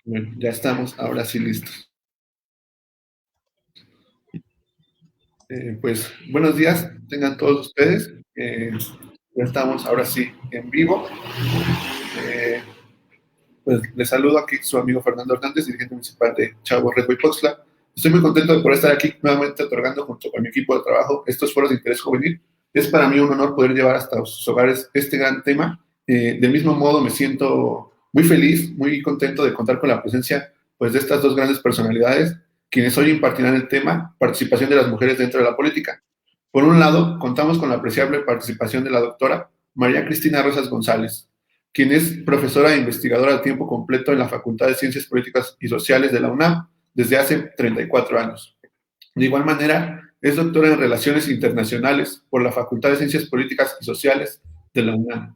Bueno, ya estamos, ahora sí listos. Pues buenos días, tengan todos ustedes. Ya estamos ahora sí en vivo. Eh, pues les saludo aquí su amigo Fernando Hernández, dirigente municipal de Chavo Reco y Poxtla. Estoy muy contento de poder estar aquí nuevamente otorgando junto con mi equipo de trabajo estos foros de interés juvenil. Es para mí un honor poder llevar hasta sus hogares este gran tema. Del mismo modo me siento muy feliz, muy contento de contar con la presencia pues, de estas dos grandes personalidades, quienes hoy impartirán el tema participación de las mujeres dentro de la política. Por un lado, contamos con la apreciable participación de la doctora María Cristina Rosas González, quien es profesora e investigadora a tiempo completo en la Facultad de Ciencias Políticas y Sociales de la UNAM desde hace 34 años. De igual manera, es doctora en Relaciones Internacionales por la Facultad de Ciencias Políticas y Sociales de la UNAM.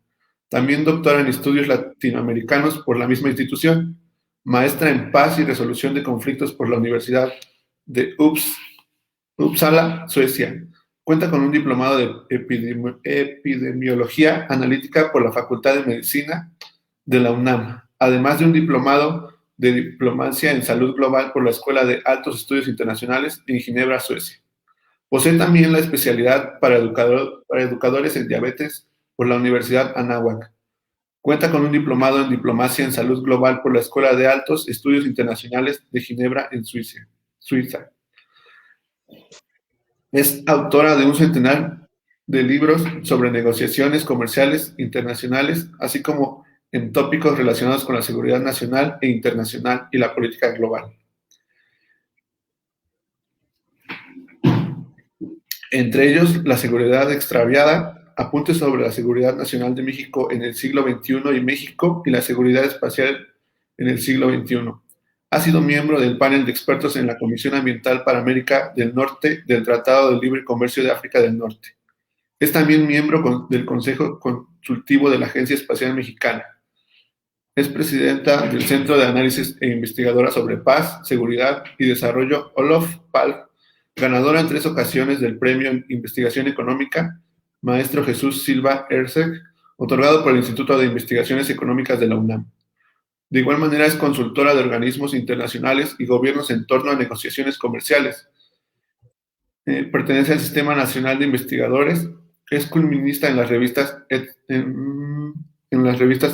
También doctora en Estudios Latinoamericanos por la misma institución. Maestra en Paz y Resolución de Conflictos por la Universidad de Uppsala, Suecia. Cuenta con un diplomado de epidemiología analítica por la Facultad de Medicina de la UNAM, además de un diplomado de diplomacia en salud global por la Escuela de Altos Estudios Internacionales en Ginebra, Suecia. Posee también la especialidad para educadores en diabetes por la Universidad Anáhuac. Cuenta con un diplomado en diplomacia en salud global por la Escuela de Altos Estudios Internacionales de Ginebra, en Suiza. Es autora de un centenar de libros sobre negociaciones comerciales internacionales, así como en tópicos relacionados con la seguridad nacional e internacional y la política global. Entre ellos, la seguridad extraviada, apuntes sobre la seguridad nacional de México en el siglo XXI y México y la seguridad espacial en el siglo XXI. Ha sido miembro del panel de expertos en la Comisión Ambiental para América del Norte del Tratado de Libre Comercio de África del Norte. Es también miembro del Consejo Consultivo de la Agencia Espacial Mexicana. Es presidenta del Centro de Análisis e investigadora sobre paz, seguridad y desarrollo Olof Palme, ganadora en 3 ocasiones del Premio en Investigación Económica Maestro Jesús Silva Herzeg, otorgado por el Instituto de Investigaciones Económicas de la UNAM. De igual manera es consultora de organismos internacionales y gobiernos en torno a negociaciones comerciales. Pertenece al Sistema Nacional de Investigadores, es columnista en las revistas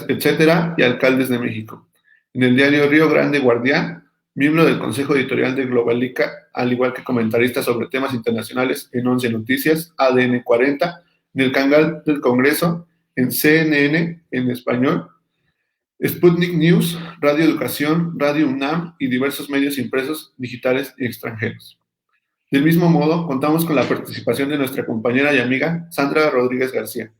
Etcétera y Alcaldes de México. En el diario Río Grande Guardián, miembro del Consejo Editorial de Globalica, al igual que comentarista sobre temas internacionales en 11 Noticias, ADN 40, en el canal del Congreso, en CNN en español, Sputnik News, Radio Educación, Radio UNAM y diversos medios impresos, digitales y extranjeros. Del mismo modo, contamos con la participación de nuestra compañera y amiga Sandra Rodríguez García,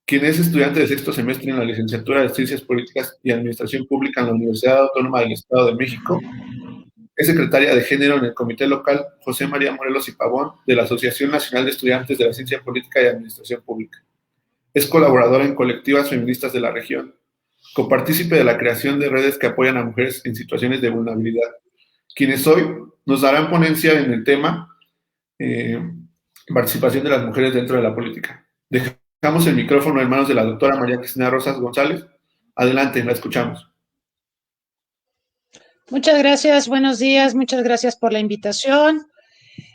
quien es estudiante de 6º semestre en la licenciatura de Ciencias Políticas y Administración Pública en la Universidad Autónoma del Estado de México. Es secretaria de Género en el Comité Local José María Morelos y Pavón de la Asociación Nacional de Estudiantes de la Ciencia Política y Administración Pública. Es colaboradora en colectivas feministas de la región, copartícipe de la creación de redes que apoyan a mujeres en situaciones de vulnerabilidad, quienes hoy nos darán ponencia en el tema participación de las mujeres dentro de la política. Dejamos el micrófono en manos de la doctora María Cristina Rosas González. Adelante, la escuchamos. Muchas gracias, buenos días, muchas gracias por la invitación.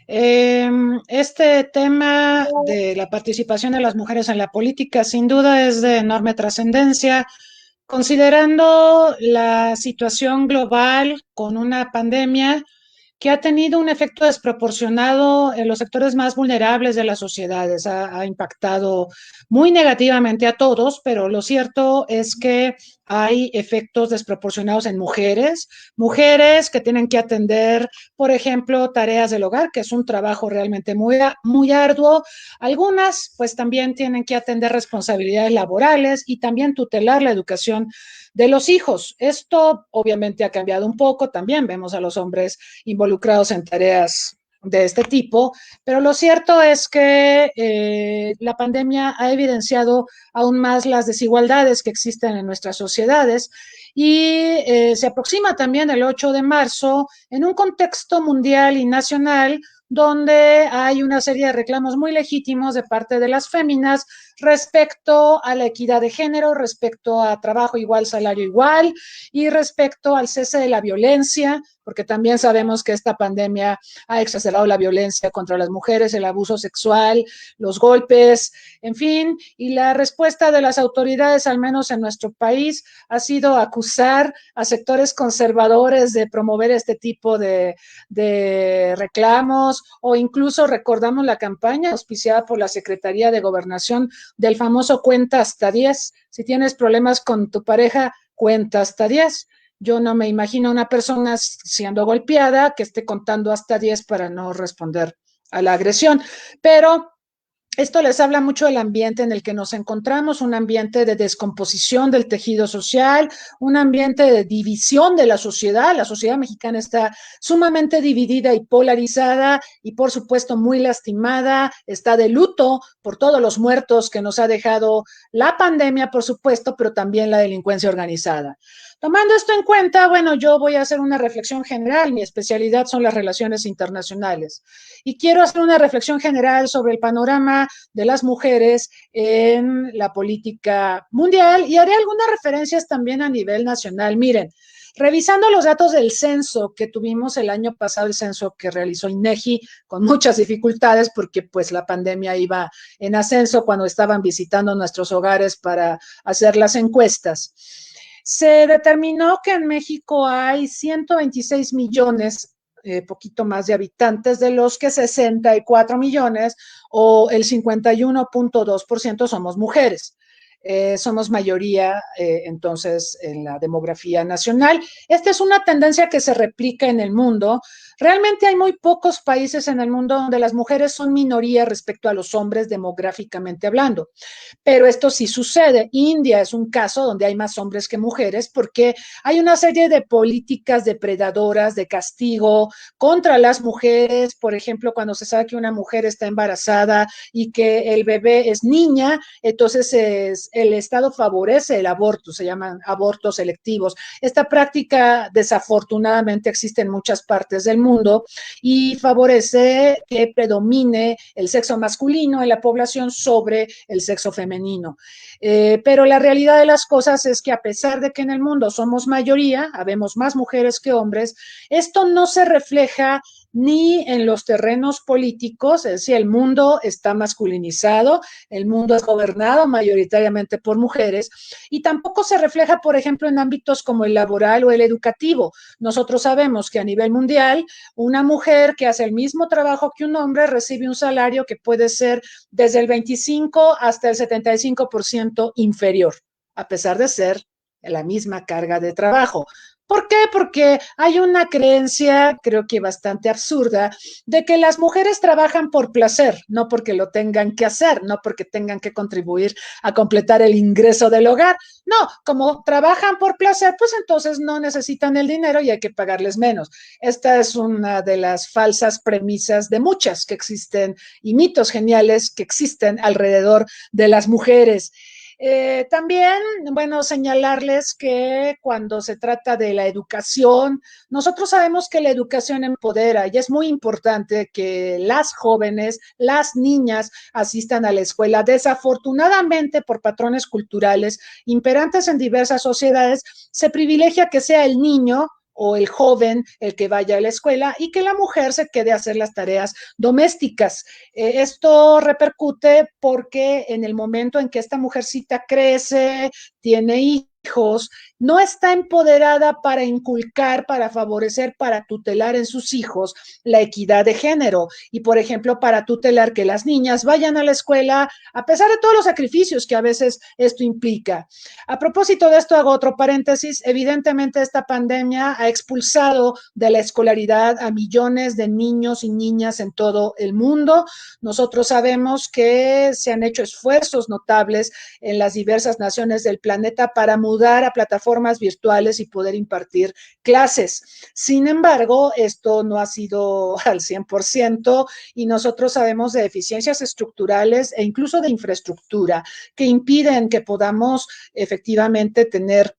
Este tema de la participación de las mujeres en la política sin duda es de enorme trascendencia, considerando la situación global con una pandemia que ha tenido un efecto desproporcionado en los sectores más vulnerables de las sociedades. Ha impactado muy negativamente a todos, pero lo cierto es que hay efectos desproporcionados en mujeres que tienen que atender, por ejemplo, tareas del hogar, que es un trabajo realmente muy arduo. Algunas, pues también tienen que atender responsabilidades laborales y también tutelar la educación de los hijos. Esto obviamente ha cambiado un poco, también vemos a los hombres involucrados en tareas de este tipo, pero lo cierto es que la pandemia ha evidenciado aún más las desigualdades que existen en nuestras sociedades y se aproxima también el 8 de marzo en un contexto mundial y nacional donde hay una serie de reclamos muy legítimos de parte de las féminas respecto a la equidad de género, respecto a trabajo igual, salario igual, y respecto al cese de la violencia, porque también sabemos que esta pandemia ha exacerbado la violencia contra las mujeres, el abuso sexual, los golpes, en fin, y la respuesta de las autoridades, al menos en nuestro país, ha sido acusar a sectores conservadores de promover este tipo de reclamos, o incluso recordamos la campaña auspiciada por la Secretaría de Gobernación del famoso cuenta hasta 10. Si tienes problemas con tu pareja, cuenta hasta 10. Yo no me imagino una persona siendo golpeada que esté contando hasta 10 para no responder a la agresión, pero esto les habla mucho del ambiente en el que nos encontramos, un ambiente de descomposición del tejido social, un ambiente de división de la sociedad. La sociedad mexicana está sumamente dividida y polarizada y, por supuesto, muy lastimada. Está de luto por todos los muertos que nos ha dejado la pandemia, por supuesto, pero también la delincuencia organizada. Tomando esto en cuenta, bueno, yo voy a hacer una reflexión general. Mi especialidad son las relaciones internacionales y quiero hacer una reflexión general sobre el panorama de las mujeres en la política mundial y haré algunas referencias también a nivel nacional. Miren, revisando los datos del censo que tuvimos el año pasado, el censo que realizó INEGI con muchas dificultades porque pues la pandemia iba en ascenso cuando estaban visitando nuestros hogares para hacer las encuestas. Se determinó que en México hay 126 millones, poquito más de habitantes, de los que 64 millones o el 51.2% somos mujeres. Somos mayoría entonces en la demografía nacional. Esta es una tendencia que se replica en el mundo. Realmente hay muy pocos países en el mundo donde las mujeres son minoría respecto a los hombres demográficamente hablando, pero esto sí sucede. India es un caso donde hay más hombres que mujeres porque hay una serie de políticas depredadoras de castigo contra las mujeres. Por ejemplo, cuando se sabe que una mujer está embarazada y que el bebé es niña, entonces el Estado favorece el aborto, se llaman abortos selectivos. Esta práctica desafortunadamente existe en muchas partes del mundo y favorece que predomine el sexo masculino en la población sobre el sexo femenino. Pero la realidad de las cosas es que a pesar de que en el mundo somos mayoría, habemos más mujeres que hombres, esto no se refleja ni en los terrenos políticos, es decir, el mundo está masculinizado, el mundo es gobernado mayoritariamente por mujeres, y tampoco se refleja, por ejemplo, en ámbitos como el laboral o el educativo. Nosotros sabemos que a nivel mundial, una mujer que hace el mismo trabajo que un hombre recibe un salario que puede ser desde el 25 hasta el 75% inferior, a pesar de ser la misma carga de trabajo. ¿Por qué? Porque hay una creencia, creo que bastante absurda, de que las mujeres trabajan por placer, no porque lo tengan que hacer, no porque tengan que contribuir a completar el ingreso del hogar. No, como trabajan por placer, pues entonces no necesitan el dinero y hay que pagarles menos. Esta es una de las falsas premisas de muchas que existen y mitos geniales que existen alrededor de las mujeres. También, bueno, señalarles que cuando se trata de la educación, nosotros sabemos que la educación empodera y es muy importante que las jóvenes, las niñas asistan a la escuela. Desafortunadamente, por patrones culturales imperantes en diversas sociedades, se privilegia que sea el niño o el joven el que vaya a la escuela y que la mujer se quede a hacer las tareas domésticas. Esto repercute porque en el momento en que esta mujercita crece, tiene hijos, no está empoderada para inculcar, para favorecer, para tutelar en sus hijos la equidad de género y, por ejemplo, para tutelar que las niñas vayan a la escuela a pesar de todos los sacrificios que a veces esto implica. A propósito de esto, hago otro paréntesis. Evidentemente, esta pandemia ha expulsado de la escolaridad a millones de niños y niñas en todo el mundo. Nosotros sabemos que se han hecho esfuerzos notables en las diversas naciones del planeta para mudar a plataformas virtuales y poder impartir clases. Sin embargo, esto no ha sido al 100% y nosotros sabemos de deficiencias estructurales e incluso de infraestructura que impiden que podamos efectivamente tener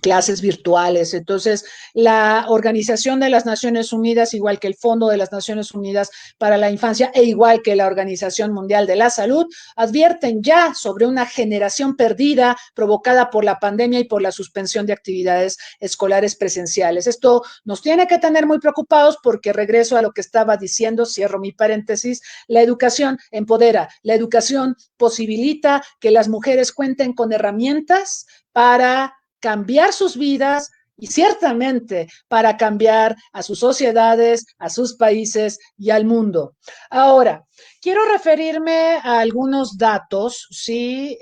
clases virtuales. Entonces, la Organización de las Naciones Unidas, igual que el Fondo de las Naciones Unidas para la Infancia e igual que la Organización Mundial de la Salud, advierten ya sobre una generación perdida provocada por la pandemia y por la suspensión de actividades escolares presenciales. Esto nos tiene que tener muy preocupados porque regreso a lo que estaba diciendo, cierro mi paréntesis, la educación empodera, la educación posibilita que las mujeres cuenten con herramientas para cambiar sus vidas y ciertamente para cambiar a sus sociedades, a sus países y al mundo. Ahora, quiero referirme a algunos datos, ¿sí?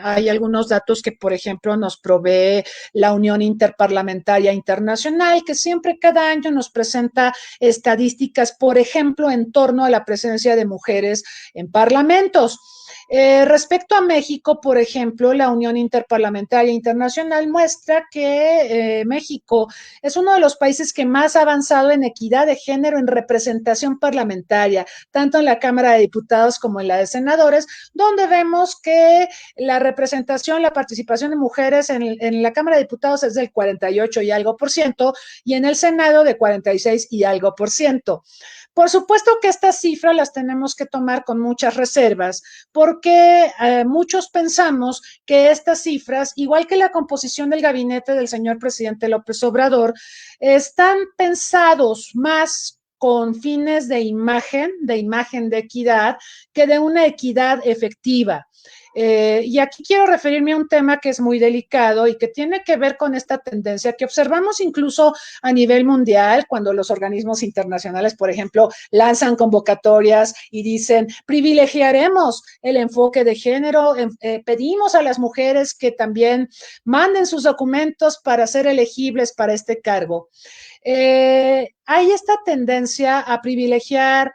Hay algunos datos que, por ejemplo, nos provee la Unión Interparlamentaria Internacional, que siempre cada año nos presenta estadísticas, por ejemplo, en torno a la presencia de mujeres en parlamentos. Respecto a México, por ejemplo, la Unión Interparlamentaria Internacional muestra que México es uno de los países que más ha avanzado en equidad de género en representación parlamentaria, tanto en la Cámara de Diputados como en la de Senadores, donde vemos que la representación, la participación de mujeres en la Cámara de Diputados es del 48 y algo por ciento y en el Senado de 46 y algo por ciento. Por supuesto que estas cifras las tenemos que tomar con muchas reservas, porque muchos pensamos que estas cifras, igual que la composición del gabinete del señor presidente López Obrador, están pensados más con fines de imagen de equidad, que de una equidad efectiva. Y aquí quiero referirme a un tema que es muy delicado y que tiene que ver con esta tendencia que observamos incluso a nivel mundial, cuando los organismos internacionales, por ejemplo, lanzan convocatorias y dicen, privilegiaremos el enfoque de género, pedimos a las mujeres que también manden sus documentos para ser elegibles para este cargo. Hay esta tendencia a privilegiar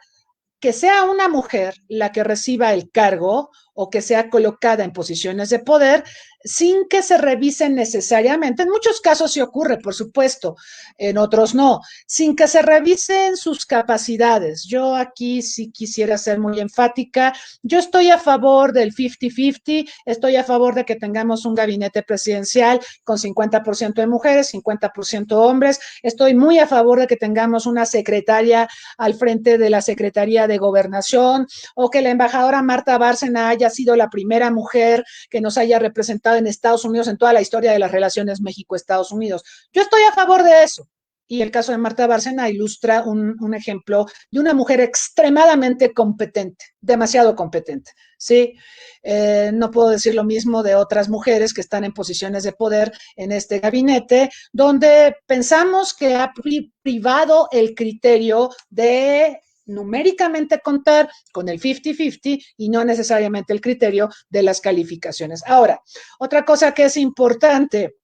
que sea una mujer la que reciba el cargo o que sea colocada en posiciones de poder sin que se revisen necesariamente. En muchos casos sí ocurre, por supuesto, en otros no, sin que se revisen sus capacidades. Yo aquí sí quisiera ser muy enfática. Yo estoy a favor del 50-50, estoy a favor de que tengamos un gabinete presidencial con 50% de mujeres, 50% hombres. Estoy muy a favor de que tengamos una secretaria al frente de la Secretaría de Gobernación o que la embajadora Marta Bárcena haya sido la primera mujer que nos haya representado en Estados Unidos en toda la historia de las relaciones México-Estados Unidos. Yo estoy a favor de eso. Y el caso de Marta Bárcena ilustra un ejemplo de una mujer extremadamente competente, demasiado competente, ¿sí? No puedo decir lo mismo de otras mujeres que están en posiciones de poder en este gabinete, donde pensamos que ha privado el criterio de numéricamente contar con el 50-50 y no necesariamente el criterio de las calificaciones. Ahora, otra cosa que es importante,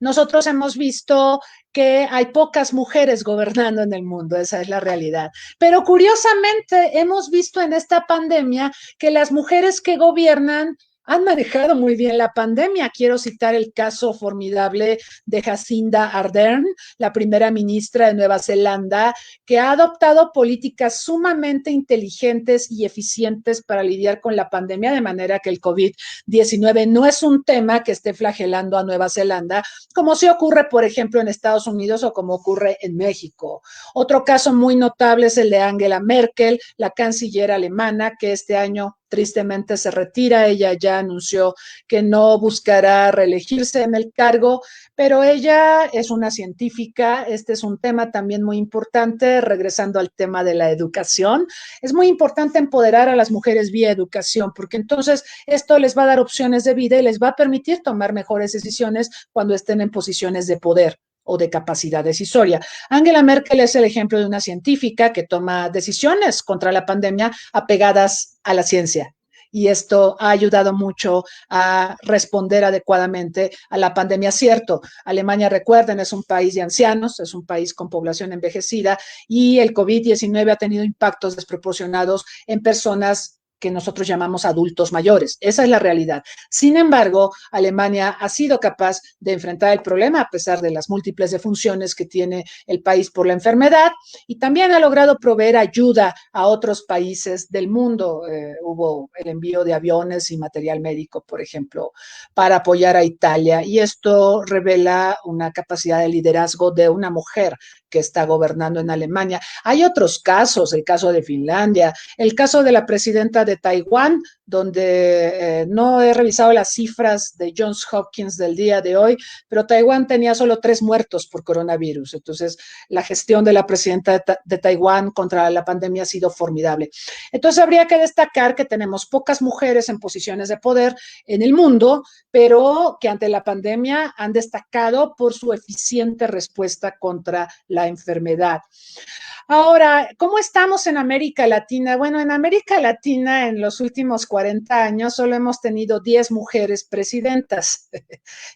nosotros hemos visto que hay pocas mujeres gobernando en el mundo, esa es la realidad. Pero curiosamente hemos visto en esta pandemia que las mujeres que gobiernan han manejado muy bien la pandemia. Quiero citar el caso formidable de Jacinda Ardern, la primera ministra de Nueva Zelanda, que ha adoptado políticas sumamente inteligentes y eficientes para lidiar con la pandemia, de manera que el COVID-19 no es un tema que esté flagelando a Nueva Zelanda, como sí ocurre, por ejemplo, en Estados Unidos o como ocurre en México. Otro caso muy notable es el de Angela Merkel, la canciller alemana, que este año tristemente se retira. Ella ya anunció que no buscará reelegirse en el cargo, pero ella es una científica. Este es un tema también muy importante, regresando al tema de la educación. Es muy importante empoderar a las mujeres vía educación, porque entonces esto les va a dar opciones de vida y les va a permitir tomar mejores decisiones cuando estén en posiciones de poder o de capacidad decisoria. Angela Merkel es el ejemplo de una científica que toma decisiones contra la pandemia apegadas a la ciencia. Y esto ha ayudado mucho a responder adecuadamente a la pandemia. Cierto, Alemania, recuerden, es un país de ancianos, es un país con población envejecida y el COVID-19 ha tenido impactos desproporcionados en personas que nosotros llamamos adultos mayores. Esa es la realidad. Sin embargo, Alemania ha sido capaz de enfrentar el problema a pesar de las múltiples defunciones que tiene el país por la enfermedad, y también ha logrado proveer ayuda a otros países del mundo. Hubo el envío de aviones y material médico, por ejemplo, para apoyar a Italia, y esto revela una capacidad de liderazgo de una mujer que está gobernando en Alemania. Hay otros casos, el caso de Finlandia, el caso de la presidenta de Taiwán, donde no he revisado las cifras de Johns Hopkins del día de hoy, pero Taiwán tenía solo 3 muertos por coronavirus. Entonces, la gestión de la presidenta de Taiwán contra la pandemia ha sido formidable. Entonces, habría que destacar que tenemos pocas mujeres en posiciones de poder en el mundo, pero que ante la pandemia han destacado por su eficiente respuesta contra la enfermedad. Ahora, ¿cómo estamos en América Latina? Bueno, en América Latina en los últimos 40 años solo hemos tenido 10 mujeres presidentas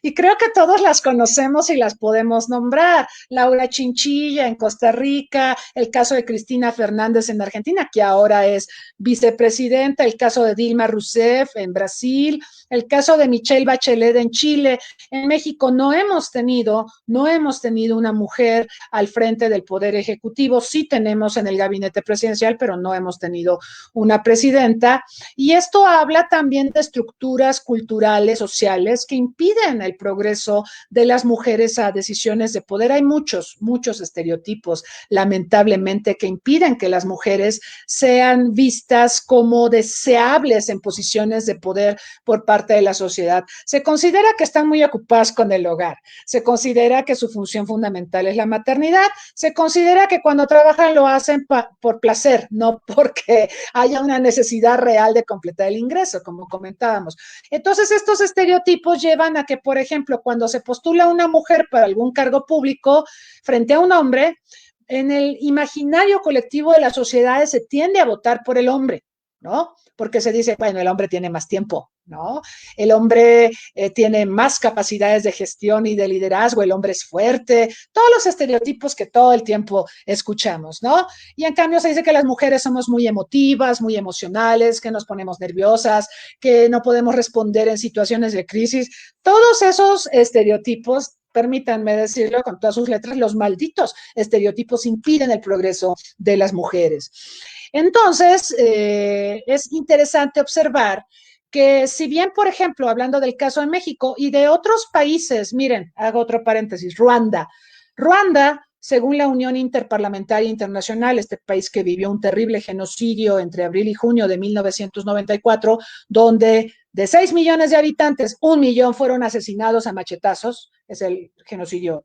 y creo que todos las conocemos y las podemos nombrar. Laura Chinchilla en Costa Rica, el caso de Cristina Fernández en Argentina, que ahora es vicepresidenta, el caso de Dilma Rousseff en Brasil, el caso de Michelle Bachelet en Chile. En México no hemos tenido una mujer al frente del Poder Ejecutivo. Sí tenemos en el gabinete presidencial, pero no hemos tenido una presidenta. Y esto habla también de estructuras culturales, sociales, que impiden el progreso de las mujeres a decisiones de poder. Hay muchos estereotipos, lamentablemente, que impiden que las mujeres sean vistas como deseables en posiciones de poder por parte de la sociedad. Se considera que están muy ocupadas con el hogar, se considera que su función fundamental es la maternidad, se considera que cuando trabajan lo hacen por placer, no porque haya una necesidad real de completar el ingreso, como comentábamos. Entonces, estos estereotipos llevan a que, por ejemplo, cuando se postula una mujer para algún cargo público frente a un hombre, en el imaginario colectivo de las sociedades se tiende a votar por el hombre, ¿no? Porque se dice, bueno, el hombre tiene más tiempo, ¿no? El hombre tiene más capacidades de gestión y de liderazgo, el hombre es fuerte, todos los estereotipos que todo el tiempo escuchamos, ¿no? Y en cambio se dice que las mujeres somos muy emotivas, muy emocionales, que nos ponemos nerviosas, que no podemos responder en situaciones de crisis. Todos esos estereotipos, permítanme decirlo con todas sus letras, los malditos estereotipos impiden el progreso de las mujeres. Entonces, es interesante observar que si bien, por ejemplo, hablando del caso de México y de otros países, miren, hago otro paréntesis, Ruanda, según la Unión Interparlamentaria Internacional, este país que vivió un terrible genocidio entre abril y junio de 1994, donde de 6 millones de habitantes, 1 millón fueron asesinados a machetazos, es el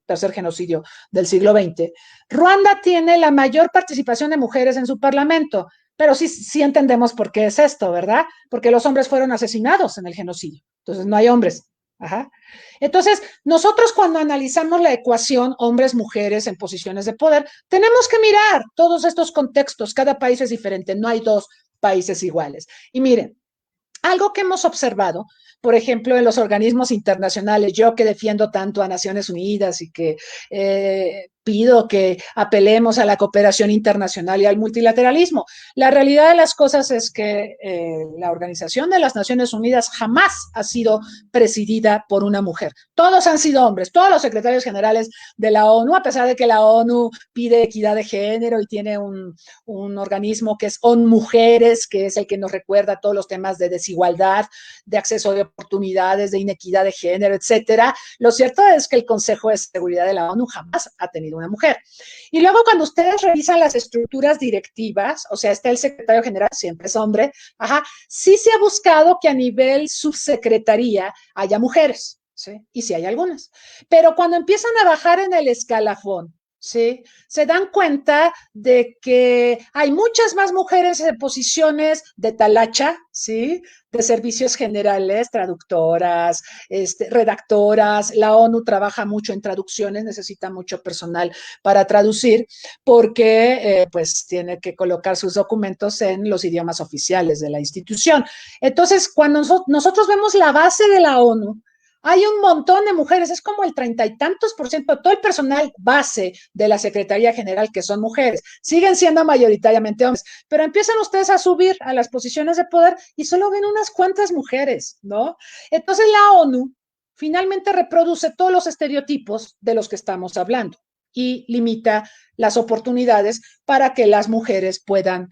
tercer genocidio del siglo XX. Ruanda tiene la mayor participación de mujeres en su parlamento, pero sí entendemos por qué es esto, ¿verdad? Porque los hombres fueron asesinados en el genocidio, entonces no hay hombres. Ajá. Entonces, nosotros cuando analizamos la ecuación hombres-mujeres en posiciones de poder, tenemos que mirar todos estos contextos. Cada país es diferente, no hay 2 países iguales. Y miren, algo que hemos observado, por ejemplo, en los organismos internacionales, yo que defiendo tanto a Naciones Unidas y que pido que apelemos a la cooperación internacional y al multilateralismo. La realidad de las cosas es que la Organización de las Naciones Unidas jamás ha sido presidida por una mujer. Todos han sido hombres, todos los secretarios generales de la ONU, a pesar de que la ONU pide equidad de género y tiene un organismo que es ONU Mujeres, que es el que nos recuerda todos los temas de desigualdad, de acceso de oportunidades, de inequidad de género, etcétera. Lo cierto es que el Consejo de Seguridad de la ONU jamás ha tenido una mujer. Y luego cuando ustedes revisan las estructuras directivas, o sea, está el secretario general, siempre es hombre, ajá, sí se ha buscado que a nivel subsecretaría haya mujeres, ¿sí? Y sí hay algunas. Pero cuando empiezan a bajar en el escalafón, ¿sí? Se dan cuenta de que hay muchas más mujeres en posiciones de talacha, ¿sí? De servicios generales, traductoras, redactoras. La ONU trabaja mucho en traducciones, necesita mucho personal para traducir, porque pues tiene que colocar sus documentos en los idiomas oficiales de la institución. Entonces, cuando nosotros vemos la base de la ONU, Hay un montón de mujeres, es como el 30 y tantos% de todo el personal base de la Secretaría General que son mujeres. Siguen siendo mayoritariamente hombres, pero empiezan ustedes a subir a las posiciones de poder y solo ven unas cuantas mujeres, ¿no? Entonces la ONU finalmente reproduce todos los estereotipos de los que estamos hablando y limita las oportunidades para que las mujeres puedan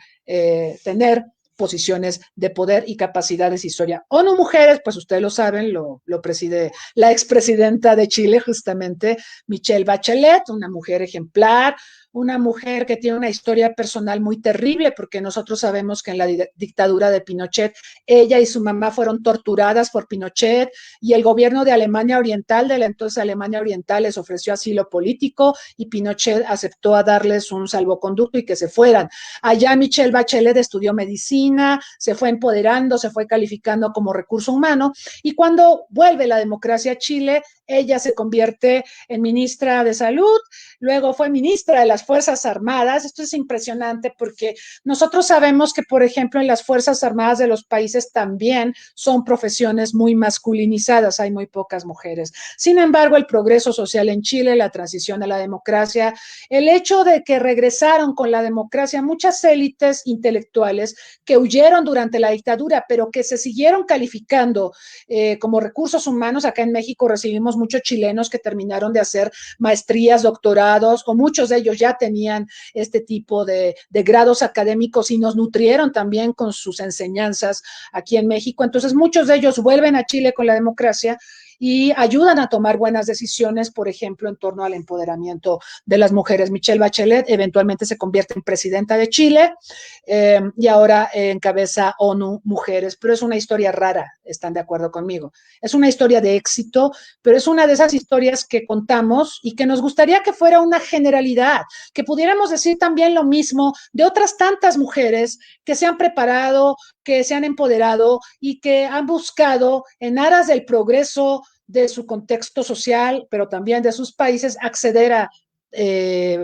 tener posiciones de poder y capacidad decisoria. ONU Mujeres, pues ustedes lo saben, lo preside la expresidenta de Chile, justamente, Michelle Bachelet, una mujer ejemplar, una mujer que tiene una historia personal muy terrible, porque nosotros sabemos que en la dictadura de Pinochet, ella y su mamá fueron torturadas por Pinochet, y el gobierno de Alemania Oriental, de la entonces Alemania Oriental, les ofreció asilo político, y Pinochet aceptó a darles un salvoconducto y que se fueran. Allá Michelle Bachelet estudió medicina, se fue empoderando, se fue calificando como recurso humano, y cuando vuelve la democracia a Chile, ella se convierte en ministra de Salud, luego fue ministra de las Fuerzas Armadas. Esto es impresionante porque nosotros sabemos que, por ejemplo, en las Fuerzas Armadas de los países también son profesiones muy masculinizadas, hay muy pocas mujeres. Sin embargo, el progreso social en Chile, la transición a la democracia, el hecho de que regresaron con la democracia muchas élites intelectuales que huyeron durante la dictadura, pero que se siguieron calificando como recursos humanos. Acá en México recibimos muchos chilenos que terminaron de hacer maestrías, doctorados, o muchos de ellos ya tenían este tipo de grados académicos y nos nutrieron también con sus enseñanzas aquí en México. Entonces muchos de ellos vuelven a Chile con la democracia y ayudan a tomar buenas decisiones, por ejemplo, en torno al empoderamiento de las mujeres. Michelle Bachelet eventualmente se convierte en presidenta de Chile y ahora encabeza ONU Mujeres, pero es una historia rara, están de acuerdo conmigo. Es una historia de éxito, pero es una de esas historias que contamos y que nos gustaría que fuera una generalidad, que pudiéramos decir también lo mismo de otras tantas mujeres que se han preparado, que se han empoderado y que han buscado en aras del progreso de su contexto social, pero también de sus países, acceder a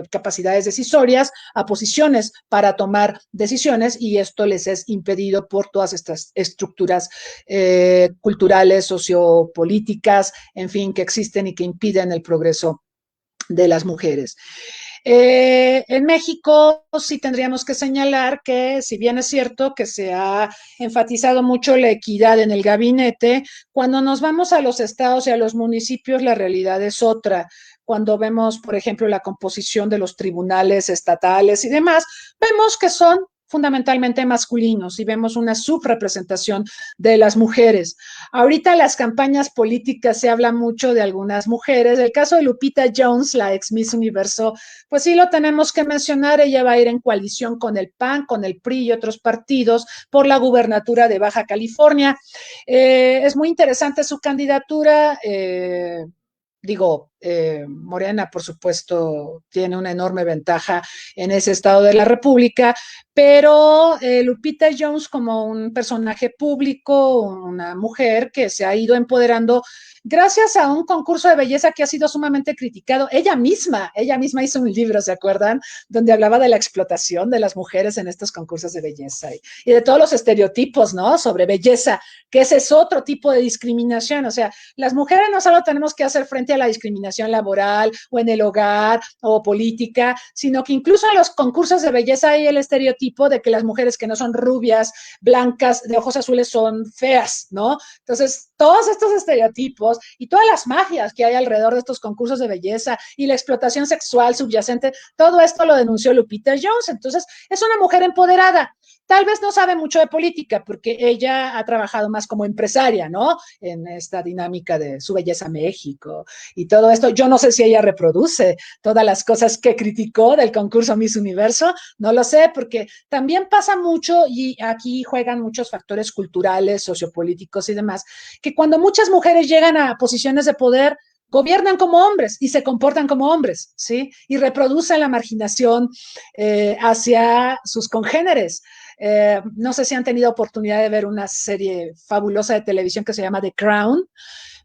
capacidades decisorias, a posiciones para tomar decisiones, y esto les es impedido por todas estas estructuras culturales, sociopolíticas, en fin, que existen y que impiden el progreso de las mujeres. En México sí tendríamos que señalar que, si bien es cierto que se ha enfatizado mucho la equidad en el gabinete, cuando nos vamos a los estados y a los municipios la realidad es otra. Cuando vemos, por ejemplo, la composición de los tribunales estatales y demás, vemos que son fundamentalmente masculinos y vemos una subrepresentación de las mujeres. Ahorita en las campañas políticas se habla mucho de algunas mujeres. El caso de Lupita Jones, la ex Miss Universo, pues sí lo tenemos que mencionar. Ella va a ir en coalición con el PAN, con el PRI y otros partidos por la gubernatura de Baja California. Es muy interesante su candidatura. Morena, por supuesto, tiene una enorme ventaja en ese estado de la República, pero Lupita Jones, como un personaje público, una mujer que se ha ido empoderando gracias a un concurso de belleza que ha sido sumamente criticado. Ella misma hizo un libro, ¿se acuerdan? Donde hablaba de la explotación de las mujeres en estos concursos de belleza y de todos los estereotipos, ¿no? Sobre belleza, que ese es otro tipo de discriminación. O sea, las mujeres no solo tenemos que hacer frente a la discriminación laboral o en el hogar o política, sino que incluso en los concursos de belleza hay el estereotipo de que las mujeres que no son rubias, blancas, de ojos azules son feas, ¿no? Entonces, todos estos estereotipos y todas las magias que hay alrededor de estos concursos de belleza y la explotación sexual subyacente, todo esto lo denunció Lupita Jones. Entonces, es una mujer empoderada. Tal vez no sabe mucho de política porque ella ha trabajado más como empresaria, ¿no? En esta dinámica de Su Belleza México y todo esto. Yo no sé si ella reproduce todas las cosas que criticó del concurso Miss Universo, no lo sé, porque también pasa mucho, y aquí juegan muchos factores culturales, sociopolíticos y demás, que cuando muchas mujeres llegan a posiciones de poder, gobiernan como hombres y se comportan como hombres, ¿sí? Y reproducen la marginación hacia sus congéneres. No sé si han tenido oportunidad de ver una serie fabulosa de televisión que se llama The Crown,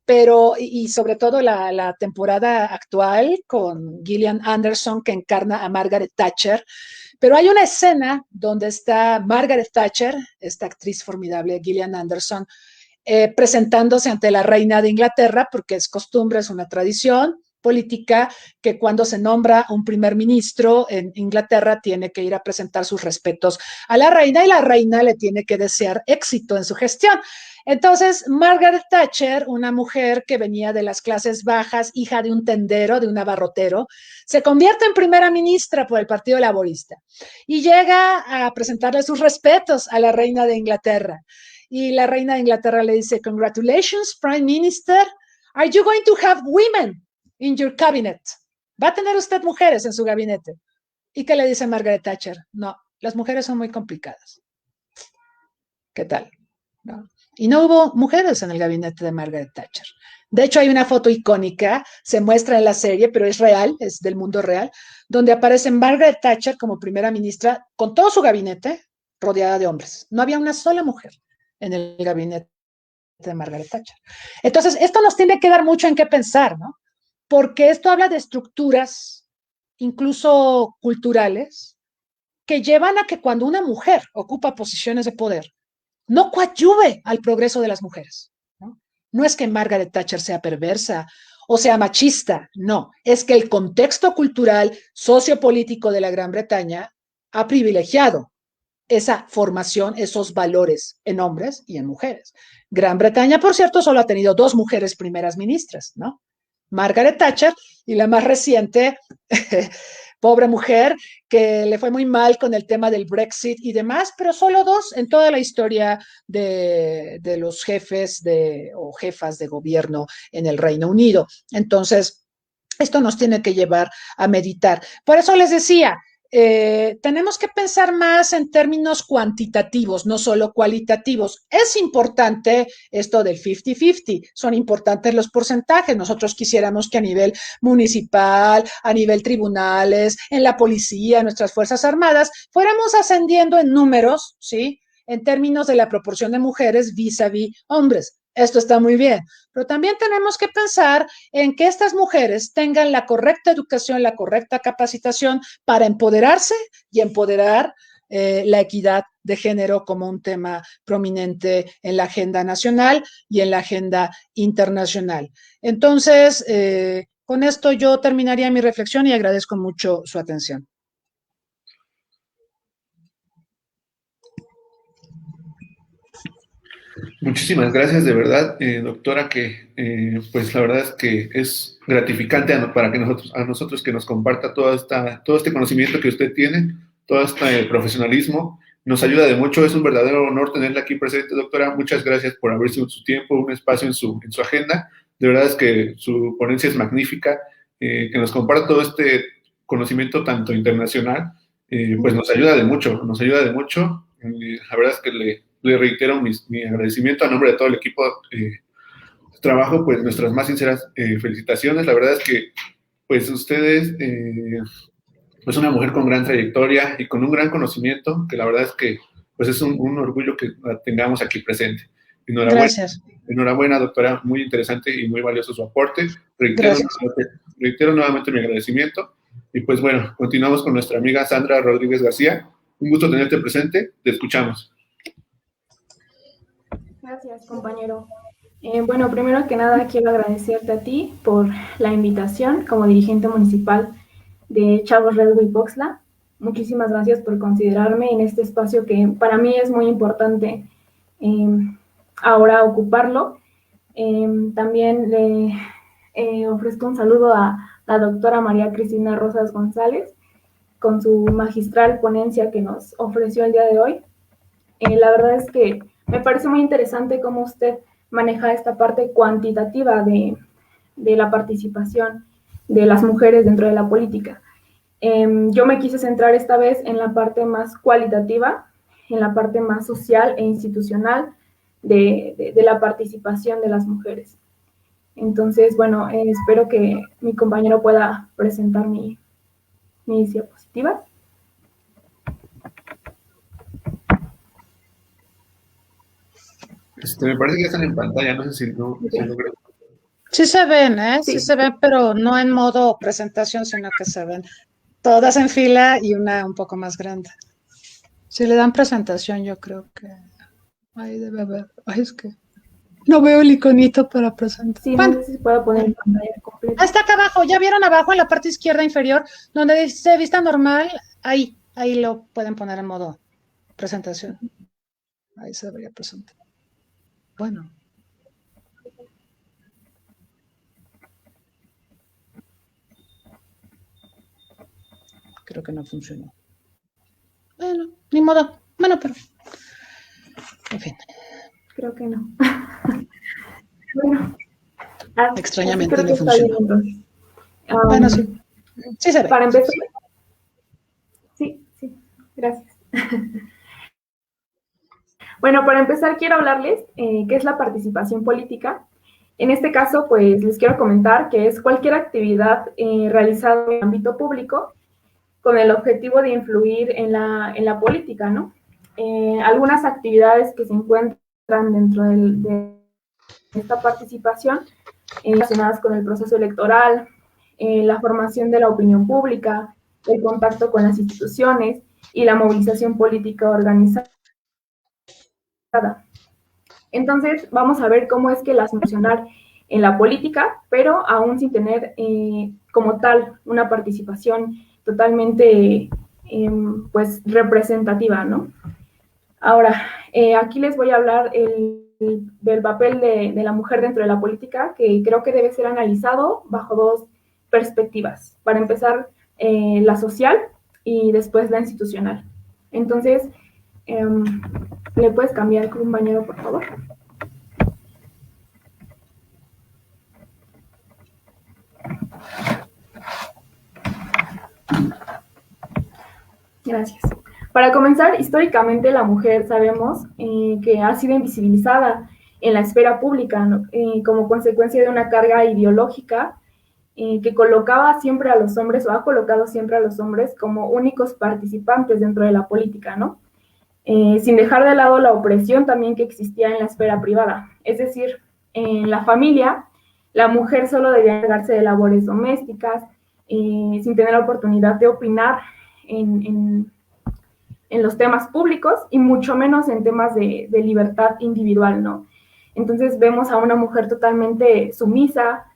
pero y sobre todo la temporada actual con Gillian Anderson, que encarna a Margaret Thatcher. Pero hay una escena donde está Margaret Thatcher, esta actriz formidable, Gillian Anderson, presentándose ante la reina de Inglaterra, porque es costumbre, es una tradición política que cuando se nombra un primer ministro en Inglaterra tiene que ir a presentar sus respetos a la reina y la reina le tiene que desear éxito en su gestión. Entonces, Margaret Thatcher, una mujer que venía de las clases bajas, hija de un tendero, de un abarrotero, se convierte en primera ministra por el Partido Laborista y llega a presentarle sus respetos a la reina de Inglaterra. Y la reina de Inglaterra le dice, congratulations, Prime Minister, are you going to have women in your cabinet? ¿Va a tener usted mujeres en su gabinete? ¿Y qué le dice Margaret Thatcher? No, las mujeres son muy complicadas. ¿Qué tal? ¿No? Y no hubo mujeres en el gabinete de Margaret Thatcher. De hecho, hay una foto icónica, se muestra en la serie, pero es real, es del mundo real, donde aparece Margaret Thatcher como primera ministra con todo su gabinete rodeada de hombres. No había una sola mujer en el gabinete de Margaret Thatcher. Entonces, esto nos tiene que dar mucho en qué pensar, ¿no? Porque esto habla de estructuras, incluso culturales, que llevan a que cuando una mujer ocupa posiciones de poder, no coadyuve al progreso de las mujeres. ¿No? No es que Margaret Thatcher sea perversa o sea machista, no, es que el contexto cultural sociopolítico de la Gran Bretaña ha privilegiado esa formación, esos valores en hombres y en mujeres. Gran Bretaña, por cierto, solo ha tenido 2 mujeres primeras ministras, ¿no? Margaret Thatcher y la más reciente, pobre mujer, que le fue muy mal con el tema del Brexit y demás, pero solo 2 en toda la historia de los jefes o jefas de gobierno en el Reino Unido. Entonces, esto nos tiene que llevar a meditar. Por eso les decía, tenemos que pensar más en términos cuantitativos, no solo cualitativos. Es importante esto del 50-50, son importantes los porcentajes. Nosotros quisiéramos que a nivel municipal, a nivel tribunales, en la policía, en nuestras Fuerzas Armadas, fuéramos ascendiendo en números, ¿sí? En términos de la proporción de mujeres vis-a-vis hombres. Esto está muy bien, pero también tenemos que pensar en que estas mujeres tengan la correcta educación, la correcta capacitación para empoderarse y empoderar la equidad de género como un tema prominente en la agenda nacional y en la agenda internacional. Entonces, con esto yo terminaría mi reflexión y agradezco mucho su atención. Muchísimas gracias, de verdad, doctora, que pues la verdad es que es gratificante para que a nosotros que nos comparta todo este conocimiento que usted tiene, todo este profesionalismo, nos ayuda de mucho. Es un verdadero honor tenerla aquí presente, doctora. Muchas gracias por abrirse su tiempo, un espacio en su agenda. De verdad es que su ponencia es magnífica, que nos comparta todo este conocimiento tanto internacional, pues nos ayuda de mucho, nos ayuda de mucho. La verdad es que le reitero mi agradecimiento a nombre de todo el equipo de trabajo, pues nuestras más sinceras felicitaciones. La verdad es que, pues ustedes, pues una mujer con gran trayectoria y con un gran conocimiento, que la verdad es que, pues es un orgullo que la tengamos aquí presente. Enhorabuena. Gracias. Enhorabuena, doctora, muy interesante y muy valioso su aporte. Gracias. Reitero nuevamente mi agradecimiento. Y pues bueno, continuamos con nuestra amiga Sandra Rodríguez García. Un gusto tenerte presente, te escuchamos. Gracias, compañero. Bueno, primero que nada quiero agradecerte a ti por la invitación como dirigente municipal de Chavos Redwood Oxla. Muchísimas gracias por considerarme en este espacio que para mí es muy importante ahora ocuparlo. También le ofrezco un saludo a la doctora María Cristina Rosas González con su magistral ponencia que nos ofreció el día de hoy. La verdad es que me parece muy interesante cómo usted maneja esta parte cuantitativa de la participación de las mujeres dentro de la política. Yo me quise centrar esta vez en la parte más cualitativa, en la parte más social e institucional de la participación de las mujeres. Entonces, bueno, espero que mi compañero pueda presentar mi diapositiva. Me parece que ya están en pantalla, no sé si no, Okay. si no creo. Sí se ven, ¿eh? Sí Sí. se ven, pero no en modo presentación, sino que se ven todas en fila y una un poco más grande. Si le dan presentación, yo creo que ahí debe haber. Ay, es que No veo el iconito para presentar. Sí, Bueno, no sé si puedo poner en pantalla completa. está acá abajo, ya vieron abajo en la parte izquierda inferior, donde dice vista normal, ahí lo pueden poner en modo presentación. Ahí se debería presentar. Bueno. Creo que no funcionó. Bueno, ni modo. Bueno, pero en fin. Creo que no. Bueno, Extrañamente creo no que está bien funcionó. entonces. Bueno, sí. Sí se ve. Para empezar. Sí, gracias. Bueno, para empezar quiero hablarles qué es la participación política. En este caso, pues les quiero comentar que es cualquier actividad realizada en el ámbito público con el objetivo de influir en la política, ¿no? Algunas actividades que se encuentran dentro de esta participación relacionadas con el proceso electoral, la formación de la opinión pública, el contacto con las instituciones y la movilización política organizada. Entonces, vamos a ver cómo es que las funcionar en la política, pero aún sin tener como tal una participación totalmente pues representativa, ¿no? Ahora, aquí les voy a hablar del papel de la mujer dentro de la política, que creo que debe ser analizado bajo dos perspectivas. Para empezar, la social y después la institucional. Entonces, ¿le puedes cambiar con un bañero, por favor? Gracias. Para comenzar, históricamente la mujer sabemos que ha sido invisibilizada en la esfera pública, ¿no? Como consecuencia de una carga ideológica que colocaba siempre a los hombres o ha colocado siempre a los hombres como únicos participantes dentro de la política, ¿no? Sin dejar de lado la opresión también que existía en la esfera privada. Es decir, en la familia, la mujer solo debía encargarse de labores domésticas, sin tener la oportunidad de opinar en los temas públicos y mucho menos en temas de libertad individual, ¿no? Entonces vemos a una mujer totalmente sumisa,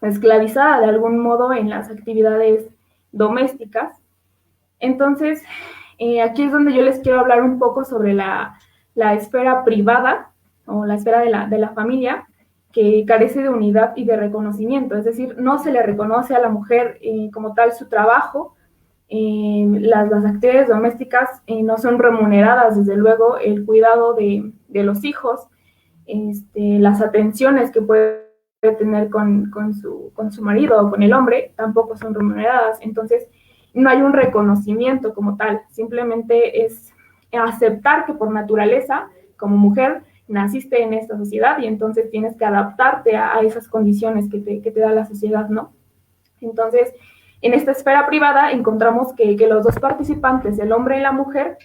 esclavizada de algún modo en las actividades domésticas. Entonces, aquí es donde yo les quiero hablar un poco sobre la esfera privada o la esfera de la familia, que carece de unidad y de reconocimiento, es decir, no se le reconoce a la mujer como tal su trabajo, las actividades domésticas no son remuneradas, desde luego, el cuidado de los hijos, las atenciones que puede tener con su marido o con el hombre, tampoco son remuneradas, entonces no hay un reconocimiento como tal, simplemente es aceptar que por naturaleza, como mujer, naciste en esta sociedad y entonces tienes que adaptarte a esas condiciones que te da la sociedad, ¿no? Entonces, en esta esfera privada encontramos que los dos participantes, el hombre y la mujer,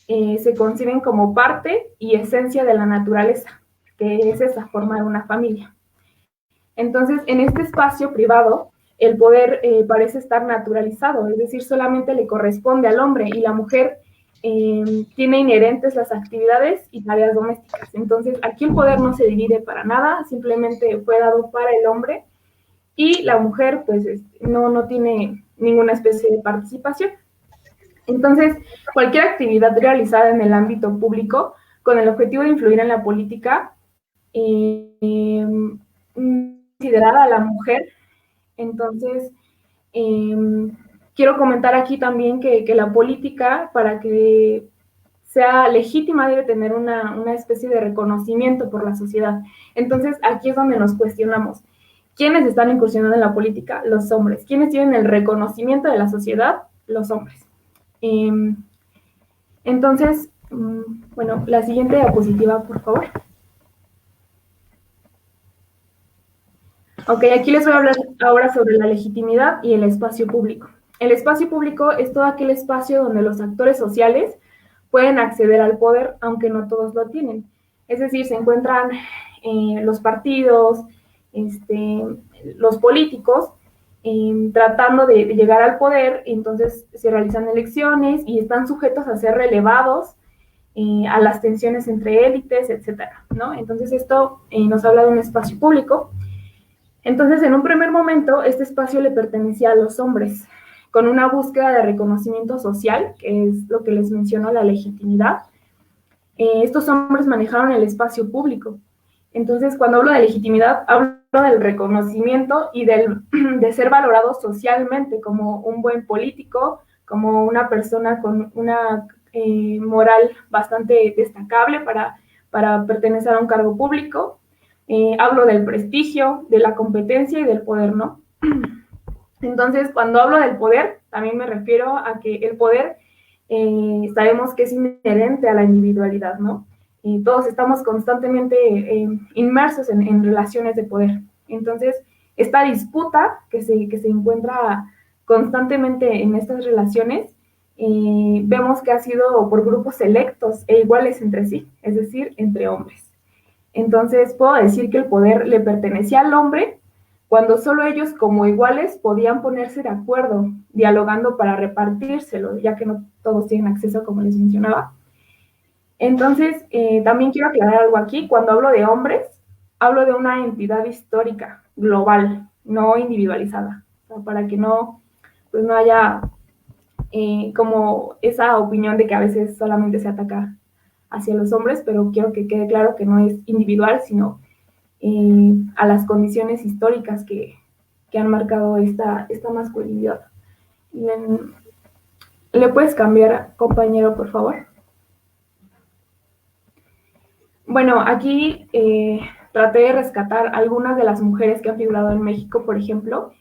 se conciben como parte y esencia de la naturaleza, que es esa, formar una familia. Entonces, en este espacio privado, el poder parece estar naturalizado, es decir, solamente le corresponde al hombre y la mujer tiene inherentes las actividades y tareas domésticas. Entonces, aquí el poder no se divide para nada, simplemente fue dado para el hombre y la mujer pues no tiene ninguna especie de participación. Entonces, cualquier actividad realizada en el ámbito público con el objetivo de influir en la política, considerada a la mujer, entonces quiero comentar aquí también que la política, para que sea legítima, debe tener una especie de reconocimiento por la sociedad. Entonces, aquí es donde nos cuestionamos. ¿Quiénes están incursionando en la política? Los hombres. ¿Quiénes tienen el reconocimiento de la sociedad? Los hombres. Entonces, bueno, la siguiente diapositiva, por favor. Ok, aquí les voy a hablar ahora sobre la legitimidad y el espacio público. El espacio público es todo aquel espacio donde los actores sociales pueden acceder al poder, aunque no todos lo tienen. Es decir, se encuentran los partidos, los políticos, tratando de llegar al poder, entonces se realizan elecciones y están sujetos a ser relevados a las tensiones entre élites, etcétera, ¿no? Entonces esto nos habla de un espacio público. Entonces, en un primer momento, este espacio le pertenecía a los hombres, con una búsqueda de reconocimiento social, que es lo que les menciono, la legitimidad. Estos hombres manejaron el espacio público. Entonces, cuando hablo de legitimidad, hablo del reconocimiento y de ser valorado socialmente como un buen político, como una persona con una moral bastante destacable para pertenecer a un cargo público. Hablo del prestigio, de la competencia y del poder, ¿no? Entonces, cuando hablo del poder, también me refiero a que el poder sabemos que es inherente a la individualidad, ¿no? Todos estamos constantemente inmersos en relaciones de poder. Entonces, esta disputa que se encuentra constantemente en estas relaciones, vemos que ha sido por grupos selectos e iguales entre sí, es decir, entre hombres. Entonces, puedo decir que el poder le pertenecía al hombre cuando solo ellos como iguales podían ponerse de acuerdo, dialogando para repartírselo, ya que no todos tienen acceso, como les mencionaba. Entonces, también quiero aclarar algo aquí. Cuando hablo de hombres, hablo de una entidad histórica, global, no individualizada, o sea, para que no, pues no haya como esa opinión de que a veces solamente se ataca hacia los hombres, pero quiero que quede claro que no es individual, sino a las condiciones históricas que han marcado esta masculinidad. ¿Le puedes cambiar, compañero, por favor? Bueno, aquí traté de rescatar algunas de las mujeres que han figurado en México, por ejemplo,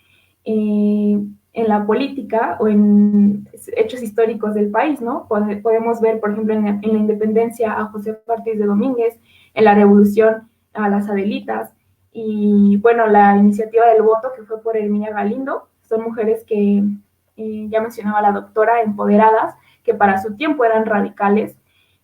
en la política o en hechos históricos del país, ¿no? Podemos ver, por ejemplo, en la independencia a José Ortiz de Domínguez, en la revolución a las Adelitas, y bueno, la iniciativa del voto que fue por Herminia Galindo. Son mujeres que ya mencionaba la doctora, empoderadas, que para su tiempo eran radicales.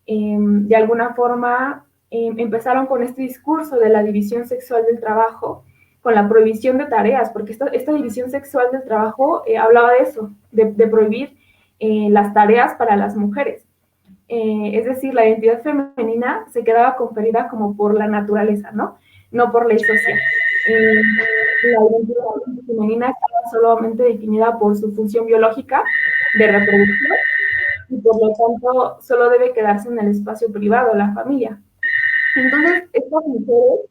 De alguna forma empezaron con este discurso de la división sexual del trabajo, con la prohibición de tareas, porque esta división sexual del trabajo hablaba de eso, de prohibir las tareas para las mujeres. Es decir, la identidad femenina se quedaba conferida como por la naturaleza, ¿no? No por ley social. La identidad femenina estaba solamente definida por su función biológica de reproducción y por lo tanto solo debe quedarse en el espacio privado, la familia. Entonces, estas mujeres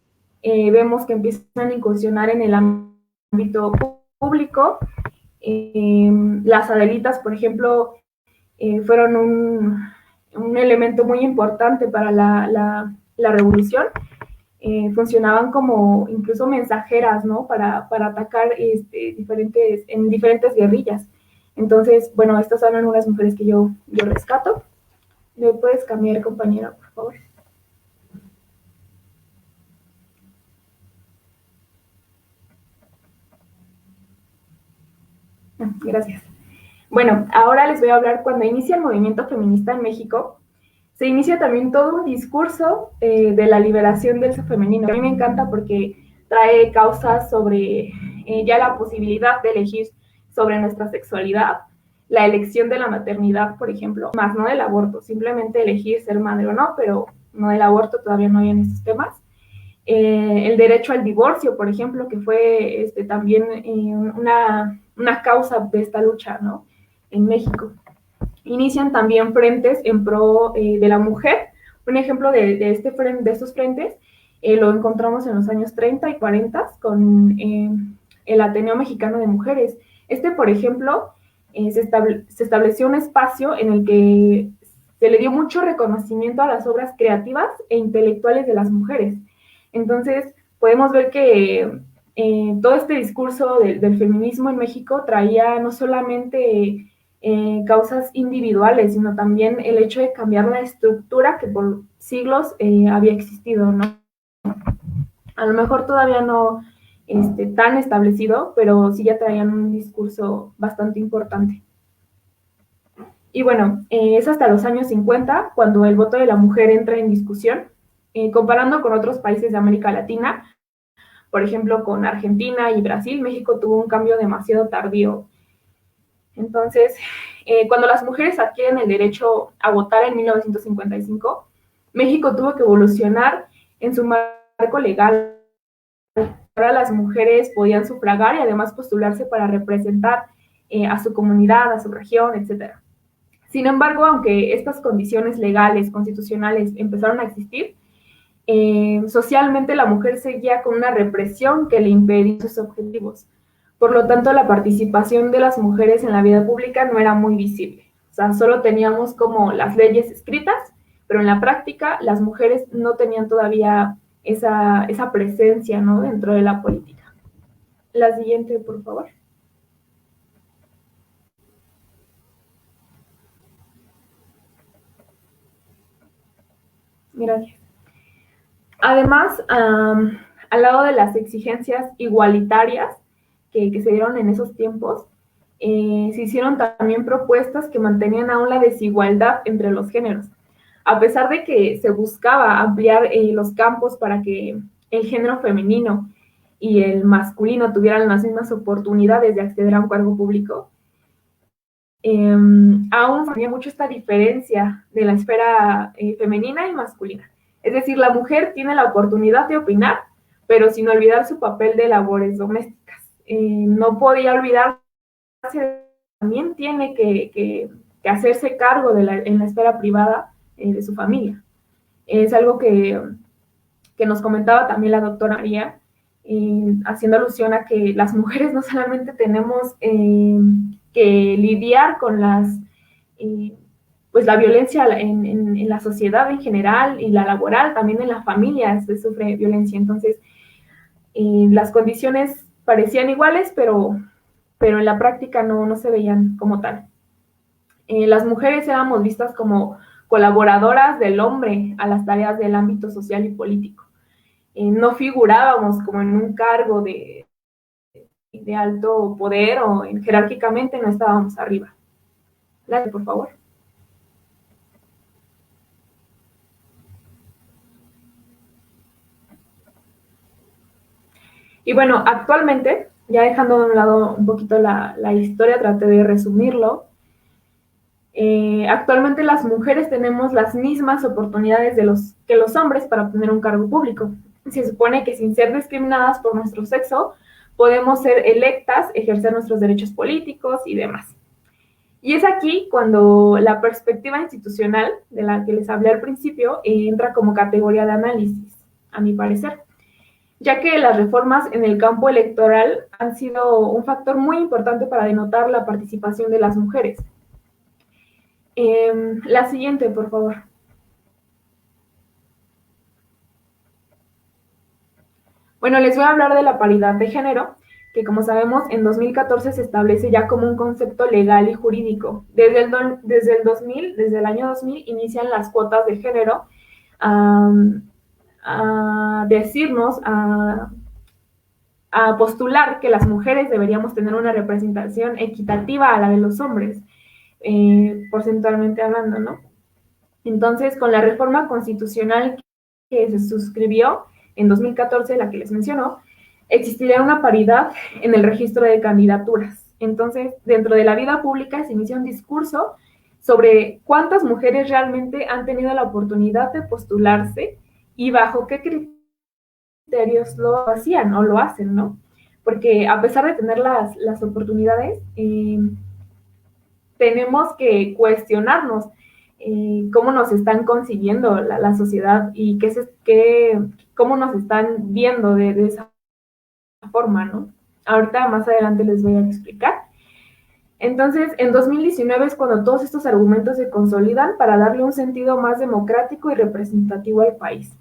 vemos que empiezan a incursionar en el ámbito público. Las Adelitas, por ejemplo, fueron un elemento muy importante para la revolución. Funcionaban como incluso mensajeras, ¿no? Para atacar en diferentes guerrillas. Entonces, bueno, estas son algunas mujeres que yo rescato. ¿Me puedes cambiar, compañera, por favor? Gracias. Bueno, ahora les voy a hablar cuando inicia el movimiento feminista en México. Se inicia también todo un discurso de la liberación del femenino. A mí me encanta porque trae causas sobre ya la posibilidad de elegir sobre nuestra sexualidad, la elección de la maternidad, por ejemplo, más no del aborto, simplemente elegir ser madre o no, pero no del aborto, todavía no había en esos temas. El derecho al divorcio, por ejemplo, que fue también una causa de esta lucha, ¿no? En México. Inician también frentes en pro de la mujer. Un ejemplo de estos frentes lo encontramos en los años 30 y 40 con el Ateneo Mexicano de Mujeres. Por ejemplo, se estableció un espacio en el que se le dio mucho reconocimiento a las obras creativas e intelectuales de las mujeres. Entonces, podemos ver que todo este discurso del feminismo en México traía no solamente causas individuales, sino también el hecho de cambiar la estructura que por siglos había existido, ¿no? A lo mejor todavía no tan establecido, pero sí ya traían un discurso bastante importante. Y bueno, es hasta los años 50 cuando el voto de la mujer entra en discusión, comparando con otros países de América Latina, por ejemplo, con Argentina y Brasil. México tuvo un cambio demasiado tardío. Entonces, Cuando las mujeres adquieren el derecho a votar en 1955, México tuvo que evolucionar en su marco legal. Ahora las mujeres podían sufragar y además postularse para representar a su comunidad, a su región, etc. Sin embargo, aunque estas condiciones legales, constitucionales empezaron a existir, socialmente la mujer seguía con una represión que le impedía sus objetivos. Por lo tanto, la participación de las mujeres en la vida pública no era muy visible. O sea, solo teníamos como las leyes escritas, pero en la práctica las mujeres no tenían todavía esa presencia, ¿no?, dentro de la política. La siguiente, por favor. Gracias. Además, al lado de las exigencias igualitarias que se dieron en esos tiempos, se hicieron también propuestas que mantenían aún la desigualdad entre los géneros. A pesar de que se buscaba ampliar los campos para que el género femenino y el masculino tuvieran las mismas oportunidades de acceder a un cargo público, aún había mucho esta diferencia de la esfera femenina y masculina. Es decir, la mujer tiene la oportunidad de opinar, pero sin olvidar su papel de labores domésticas. No podía olvidarse, también tiene que hacerse cargo en la esfera privada de su familia. Es algo que nos comentaba también la doctora María, haciendo alusión a que las mujeres no solamente tenemos que lidiar con pues la violencia en la sociedad en general y la laboral, también en la familia se sufre violencia. Entonces, las condiciones parecían iguales, pero en la práctica no se veían como tal. Las mujeres éramos vistas como colaboradoras del hombre a las tareas del ámbito social y político. No figurábamos como en un cargo de alto poder o jerárquicamente no estábamos arriba. Gracias, por favor. Y bueno, actualmente, ya dejando de un lado un poquito la historia, traté de resumirlo. Actualmente las mujeres tenemos las mismas oportunidades que los hombres para obtener un cargo público. Se supone que sin ser discriminadas por nuestro sexo, podemos ser electas, ejercer nuestros derechos políticos y demás. Y es aquí cuando la perspectiva institucional, de la que les hablé al principio, entra como categoría de análisis, a mi parecer, ya que las reformas en el campo electoral han sido un factor muy importante para denotar la participación de las mujeres. La siguiente, por favor. Bueno, les voy a hablar de la paridad de género, que como sabemos en 2014 se establece ya como un concepto legal y jurídico. Desde el año 2000 inician las cuotas de género a decirnos, a postular que las mujeres deberíamos tener una representación equitativa a la de los hombres, porcentualmente hablando, ¿no? Entonces, con la reforma constitucional que se suscribió en 2014, la que les menciono, existiría una paridad en el registro de candidaturas. Entonces, dentro de la vida pública se inicia un discurso sobre cuántas mujeres realmente han tenido la oportunidad de postularse y bajo qué criterios lo hacían o lo hacen, ¿no? Porque a pesar de tener las oportunidades, tenemos que cuestionarnos cómo nos están consiguiendo la sociedad y cómo nos están viendo de esa forma, ¿no? Ahorita más adelante les voy a explicar. Entonces, en 2019 es cuando todos estos argumentos se consolidan para darle un sentido más democrático y representativo al país,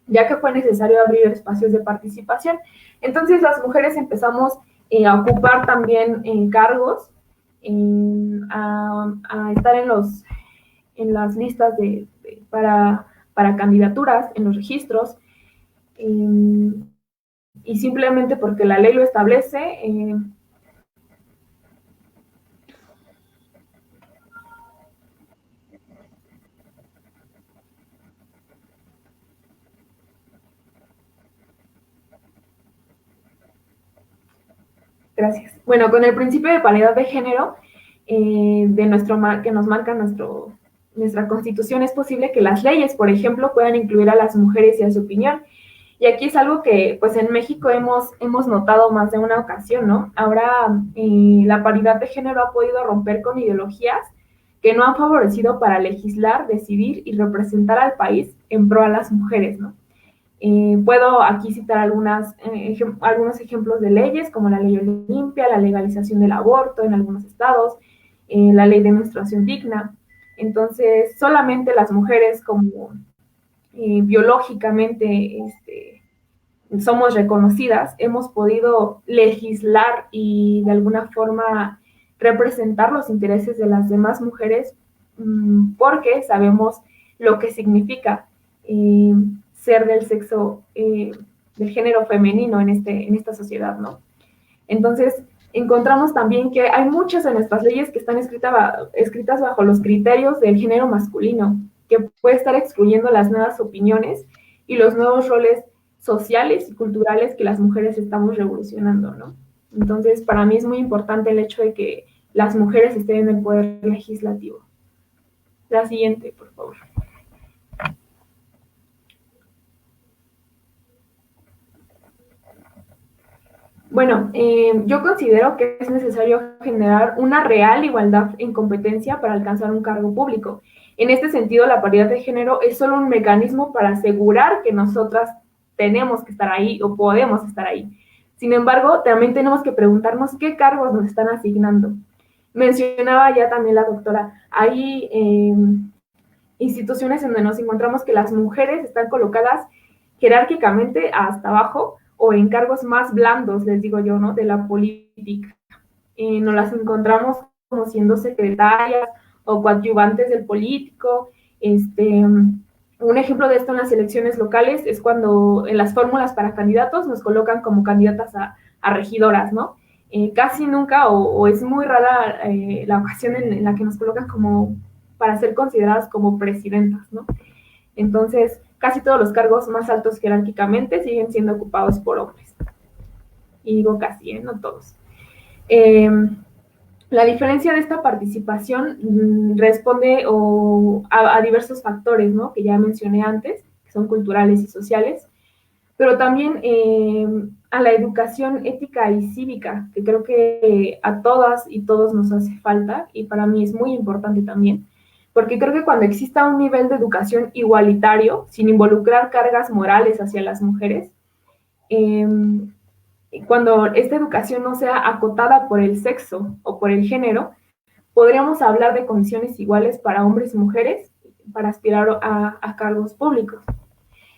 ya que fue necesario abrir espacios de participación. Entonces, las mujeres empezamos a ocupar también cargos, a estar en las listas para candidaturas, en los registros, y simplemente porque la ley lo establece, gracias. Bueno, con el principio de paridad de género, que nos marca nuestra Constitución, es posible que las leyes, por ejemplo, puedan incluir a las mujeres y a su opinión. Y aquí es algo que, pues, en México hemos notado más de una ocasión, ¿no? Ahora, la paridad de género ha podido romper con ideologías que no han favorecido para legislar, decidir y representar al país en pro a las mujeres, ¿no? Puedo aquí citar algunos ejemplos de leyes, como la ley Olimpia, la legalización del aborto en algunos estados, la ley de menstruación digna. Entonces, solamente las mujeres, como biológicamente somos reconocidas, hemos podido legislar y de alguna forma representar los intereses de las demás mujeres, porque sabemos lo que significa ser del sexo, del género femenino en esta sociedad, ¿no? Entonces, encontramos también que hay muchas de nuestras leyes que están escritas bajo los criterios del género masculino, que puede estar excluyendo las nuevas opiniones y los nuevos roles sociales y culturales que las mujeres estamos revolucionando, ¿no? Entonces, para mí es muy importante el hecho de que las mujeres estén en el poder legislativo. La siguiente, por favor. Bueno, yo considero que es necesario generar una real igualdad en competencia para alcanzar un cargo público. En este sentido, la paridad de género es solo un mecanismo para asegurar que nosotras tenemos que estar ahí o podemos estar ahí. Sin embargo, también tenemos que preguntarnos qué cargos nos están asignando. Mencionaba ya también la doctora, hay instituciones en donde nos encontramos que las mujeres están colocadas jerárquicamente hasta abajo, o en cargos más blandos, les digo yo, ¿no? De la política. Nos las encontramos como siendo secretarias o coadyuvantes del político. Un ejemplo de esto en las elecciones locales es cuando en las fórmulas para candidatos nos colocan como candidatas a regidoras, ¿no? Casi nunca o es muy rara la ocasión en la que nos colocan como para ser consideradas como presidentas, ¿no? Entonces, casi todos los cargos más altos jerárquicamente siguen siendo ocupados por hombres. Y digo casi, no todos. La diferencia de esta participación responde a diversos factores, ¿no? Que ya mencioné antes, que son culturales y sociales, pero también a la educación ética y cívica, que creo que a todas y todos nos hace falta, y para mí es muy importante también, porque creo que cuando exista un nivel de educación igualitario, sin involucrar cargas morales hacia las mujeres, cuando esta educación no sea acotada por el sexo o por el género, podríamos hablar de condiciones iguales para hombres y mujeres para aspirar a cargos públicos.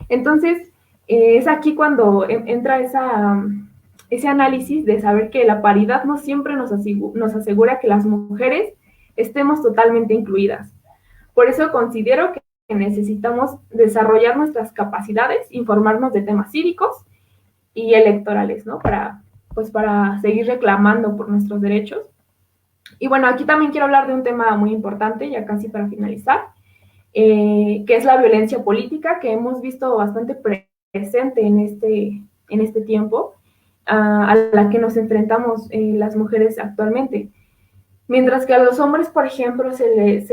Entonces, es aquí cuando entra ese análisis de saber que la paridad no siempre nos asegura que las mujeres estemos totalmente incluidas. Por eso considero que necesitamos desarrollar nuestras capacidades, informarnos de temas cívicos y electorales, ¿no? Para seguir reclamando por nuestros derechos. Y bueno, aquí también quiero hablar de un tema muy importante, ya casi para finalizar, que es la violencia política, que hemos visto bastante presente en este tiempo, a la que nos enfrentamos las mujeres actualmente. Mientras que a los hombres, por ejemplo, se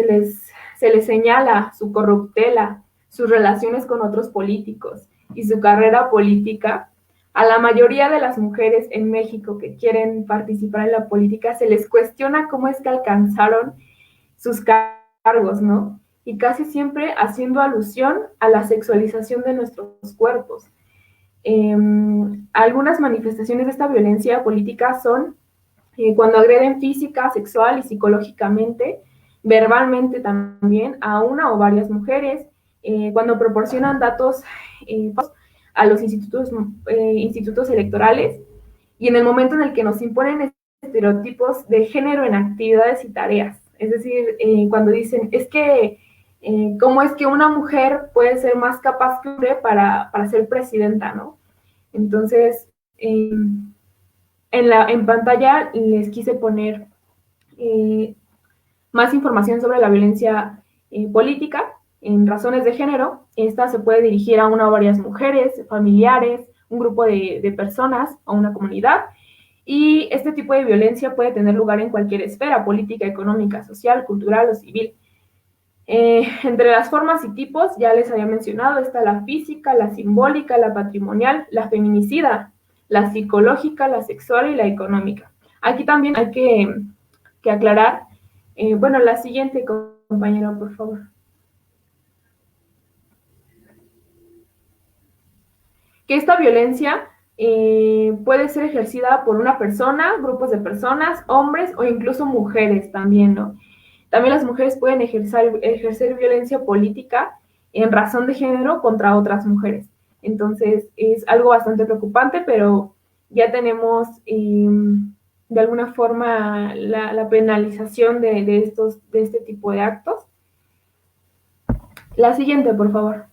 les señala su corruptela, sus relaciones con otros políticos y su carrera política, a la mayoría de las mujeres en México que quieren participar en la política se les cuestiona cómo es que alcanzaron sus cargos, ¿no? Y casi siempre haciendo alusión a la sexualización de nuestros cuerpos. Algunas manifestaciones de esta violencia política son cuando agreden física, sexual y psicológicamente, verbalmente también, a una o varias mujeres, cuando proporcionan datos a los institutos electorales, y en el momento en el que nos imponen estereotipos de género en actividades y tareas. Es decir, cuando dicen, es que, ¿cómo es que una mujer puede ser más capaz que un hombre para ser presidenta, ¿no? Entonces, en pantalla les quise poner más información sobre la violencia política en razones de género. Esta se puede dirigir a una o varias mujeres, familiares, un grupo de personas o una comunidad. Y este tipo de violencia puede tener lugar en cualquier esfera, política, económica, social, cultural o civil. Entre las formas y tipos, ya les había mencionado, está la física, la simbólica, la patrimonial, la feminicida, la psicológica, la sexual y la económica. Aquí también hay que aclarar, bueno, la siguiente, compañero, por favor. Que esta violencia puede ser ejercida por una persona, grupos de personas, hombres o incluso mujeres también, ¿no? También las mujeres pueden ejercer violencia política en razón de género contra otras mujeres. Entonces, es algo bastante preocupante, pero ya tenemos de alguna forma la penalización de este tipo de actos. La siguiente, por favor.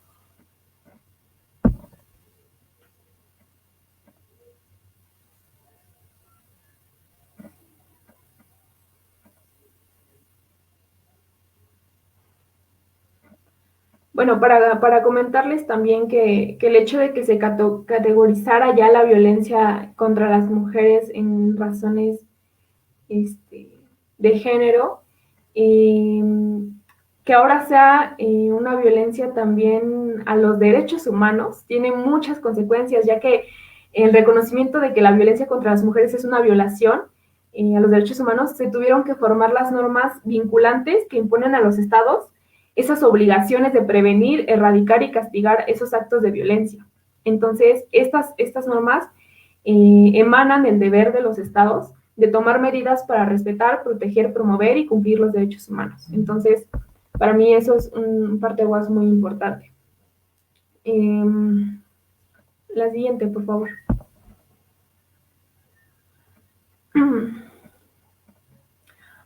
Bueno, para comentarles también que el hecho de que se categorizara ya la violencia contra las mujeres en razones de género, que ahora sea una violencia también a los derechos humanos, tiene muchas consecuencias, ya que el reconocimiento de que la violencia contra las mujeres es una violación a los derechos humanos, se tuvieron que formar las normas vinculantes que imponen a los estados esas obligaciones de prevenir, erradicar y castigar esos actos de violencia. Entonces, estas normas emanan del deber de los estados de tomar medidas para respetar, proteger, promover y cumplir los derechos humanos. Entonces, para mí eso es un parteaguas muy importante. La siguiente, por favor.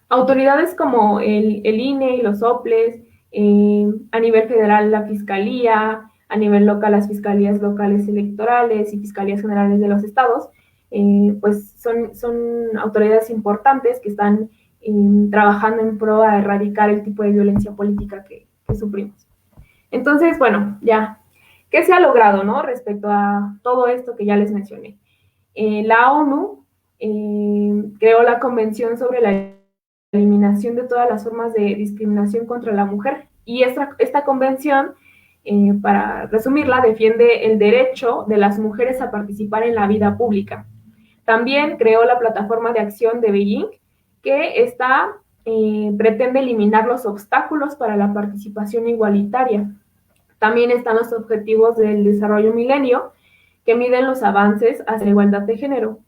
Autoridades como el INE y los OPLES, a nivel federal la Fiscalía, a nivel local las Fiscalías Locales Electorales y Fiscalías Generales de los Estados, pues son autoridades importantes que están trabajando en pro a erradicar el tipo de violencia política que sufrimos. Entonces, bueno, ya, ¿qué se ha logrado, no? Respecto a todo esto que ya les mencioné. La ONU creó la Convención sobre la eliminación de todas las formas de discriminación contra la mujer. Y esta convención, para resumirla, defiende el derecho de las mujeres a participar en la vida pública. También creó la Plataforma de Acción de Beijing, que pretende eliminar los obstáculos para la participación igualitaria. También están los Objetivos del Desarrollo Milenio, que miden los avances hacia la igualdad de género.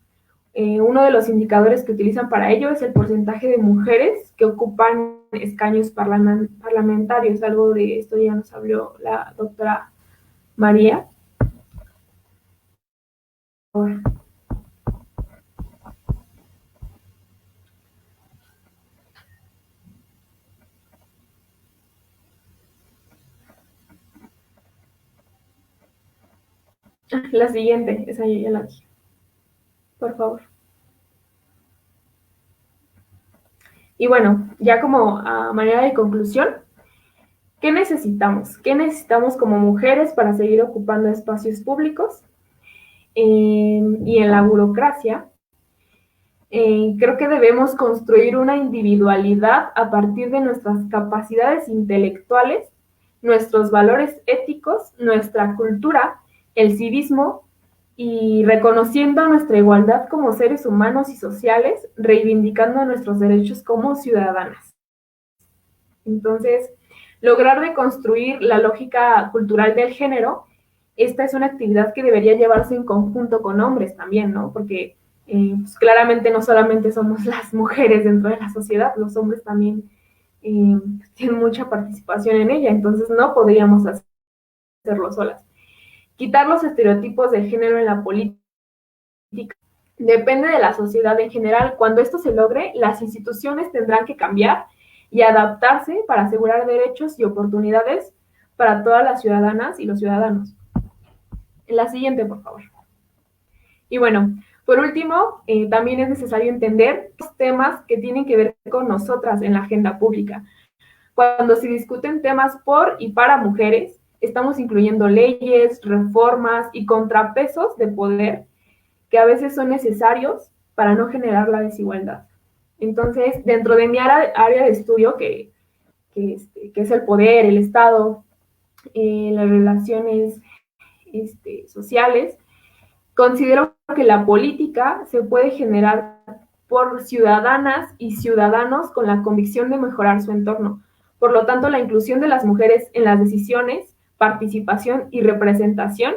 Uno de los indicadores que utilizan para ello es el porcentaje de mujeres que ocupan escaños parlamentarios. Algo de esto ya nos habló la doctora María. La siguiente, esa ya la dije. Por favor. Y bueno, ya como a manera de conclusión, ¿qué necesitamos? ¿Qué necesitamos como mujeres para seguir ocupando espacios públicos? Y en la burocracia, creo que debemos construir una individualidad a partir de nuestras capacidades intelectuales, nuestros valores éticos, nuestra cultura, el civismo, y reconociendo nuestra igualdad como seres humanos y sociales, reivindicando nuestros derechos como ciudadanas. Entonces, lograr deconstruir la lógica cultural del género, esta es una actividad que debería llevarse en conjunto con hombres también, ¿no? Porque pues claramente no solamente somos las mujeres dentro de la sociedad, los hombres también tienen mucha participación en ella, entonces no podríamos hacerlo solas. Quitar los estereotipos de género en la política depende de la sociedad en general. Cuando esto se logre, las instituciones tendrán que cambiar y adaptarse para asegurar derechos y oportunidades para todas las ciudadanas y los ciudadanos. La siguiente, por favor. Y bueno, por último, también es necesario entender los temas que tienen que ver con nosotras en la agenda pública. Cuando se discuten temas por y para mujeres, estamos incluyendo leyes, reformas y contrapesos de poder que a veces son necesarios para no generar la desigualdad. Entonces, dentro de mi área de estudio, que es el poder, el Estado, las relaciones sociales, considero que la política se puede generar por ciudadanas y ciudadanos con la convicción de mejorar su entorno. Por lo tanto, la inclusión de las mujeres en las decisiones, participación y representación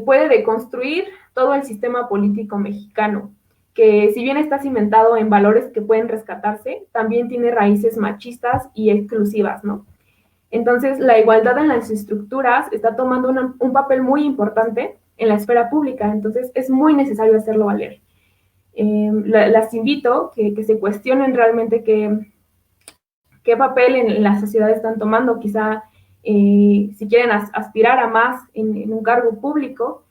puede deconstruir todo el sistema político mexicano, que si bien está cimentado en valores que pueden rescatarse, también tiene raíces machistas y exclusivas, ¿no? Entonces, la igualdad en las estructuras está tomando un papel muy importante en la esfera pública, entonces es muy necesario hacerlo valer. Las invito que se cuestionen realmente qué papel en la sociedad están tomando, quizá si quieren aspirar a más en un cargo público,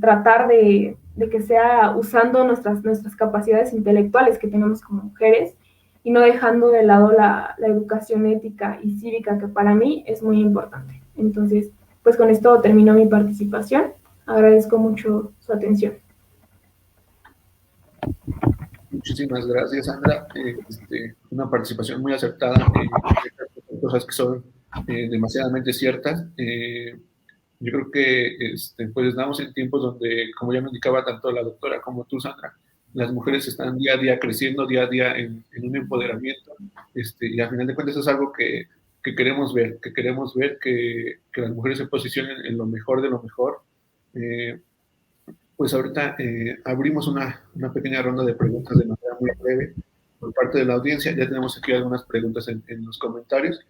tratar de que sea usando nuestras capacidades intelectuales que tenemos como mujeres y no dejando de lado la educación ética y cívica, que para mí es muy importante. Entonces, pues con esto termino mi participación. Agradezco mucho su atención. Muchísimas gracias, Sandra. Una participación muy acertada, cosas que son demasiadamente ciertas. Yo creo que pues estamos en tiempos donde, como ya me indicaba tanto la doctora como tú, Sandra, las mujeres están día a día creciendo, día a día en un empoderamiento, y al final de cuentas es algo que queremos ver, que las mujeres se posicionen en lo mejor de lo mejor. Pues ahorita abrimos una pequeña ronda de preguntas de manera muy breve por parte de la audiencia. Ya tenemos aquí algunas preguntas en los comentarios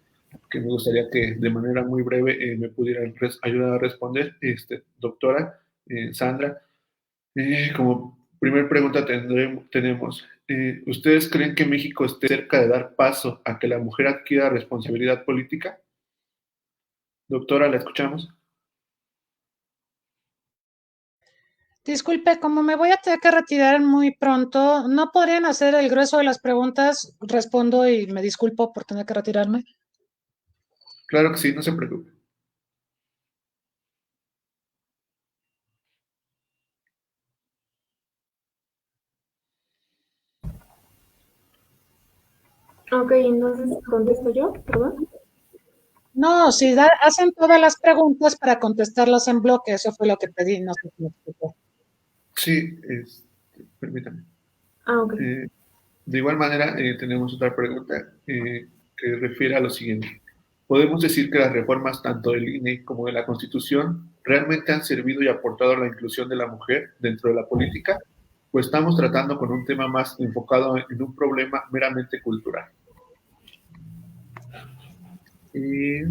que me gustaría que de manera muy breve me pudieran ayudar a responder, doctora Sandra. Como primer pregunta tenemos, ¿ustedes creen que México esté cerca de dar paso a que la mujer adquiera responsabilidad política? Doctora, ¿la escuchamos? Disculpe, como me voy a tener que retirar muy pronto, ¿no podrían hacer el grueso de las preguntas? Respondo y me disculpo por tener que retirarme. Claro que sí, no se preocupe. Ok, entonces contesto yo, perdón. No, si hacen todas las preguntas para contestarlas en bloque, eso fue lo que pedí, no sé si me explicó. Sí, permítame. Ok. De igual manera, tenemos otra pregunta que refiere a lo siguiente. ¿Podemos decir que las reformas tanto del INE como de la Constitución realmente han servido y aportado a la inclusión de la mujer dentro de la política? ¿O estamos tratando con un tema más enfocado en un problema meramente cultural? Y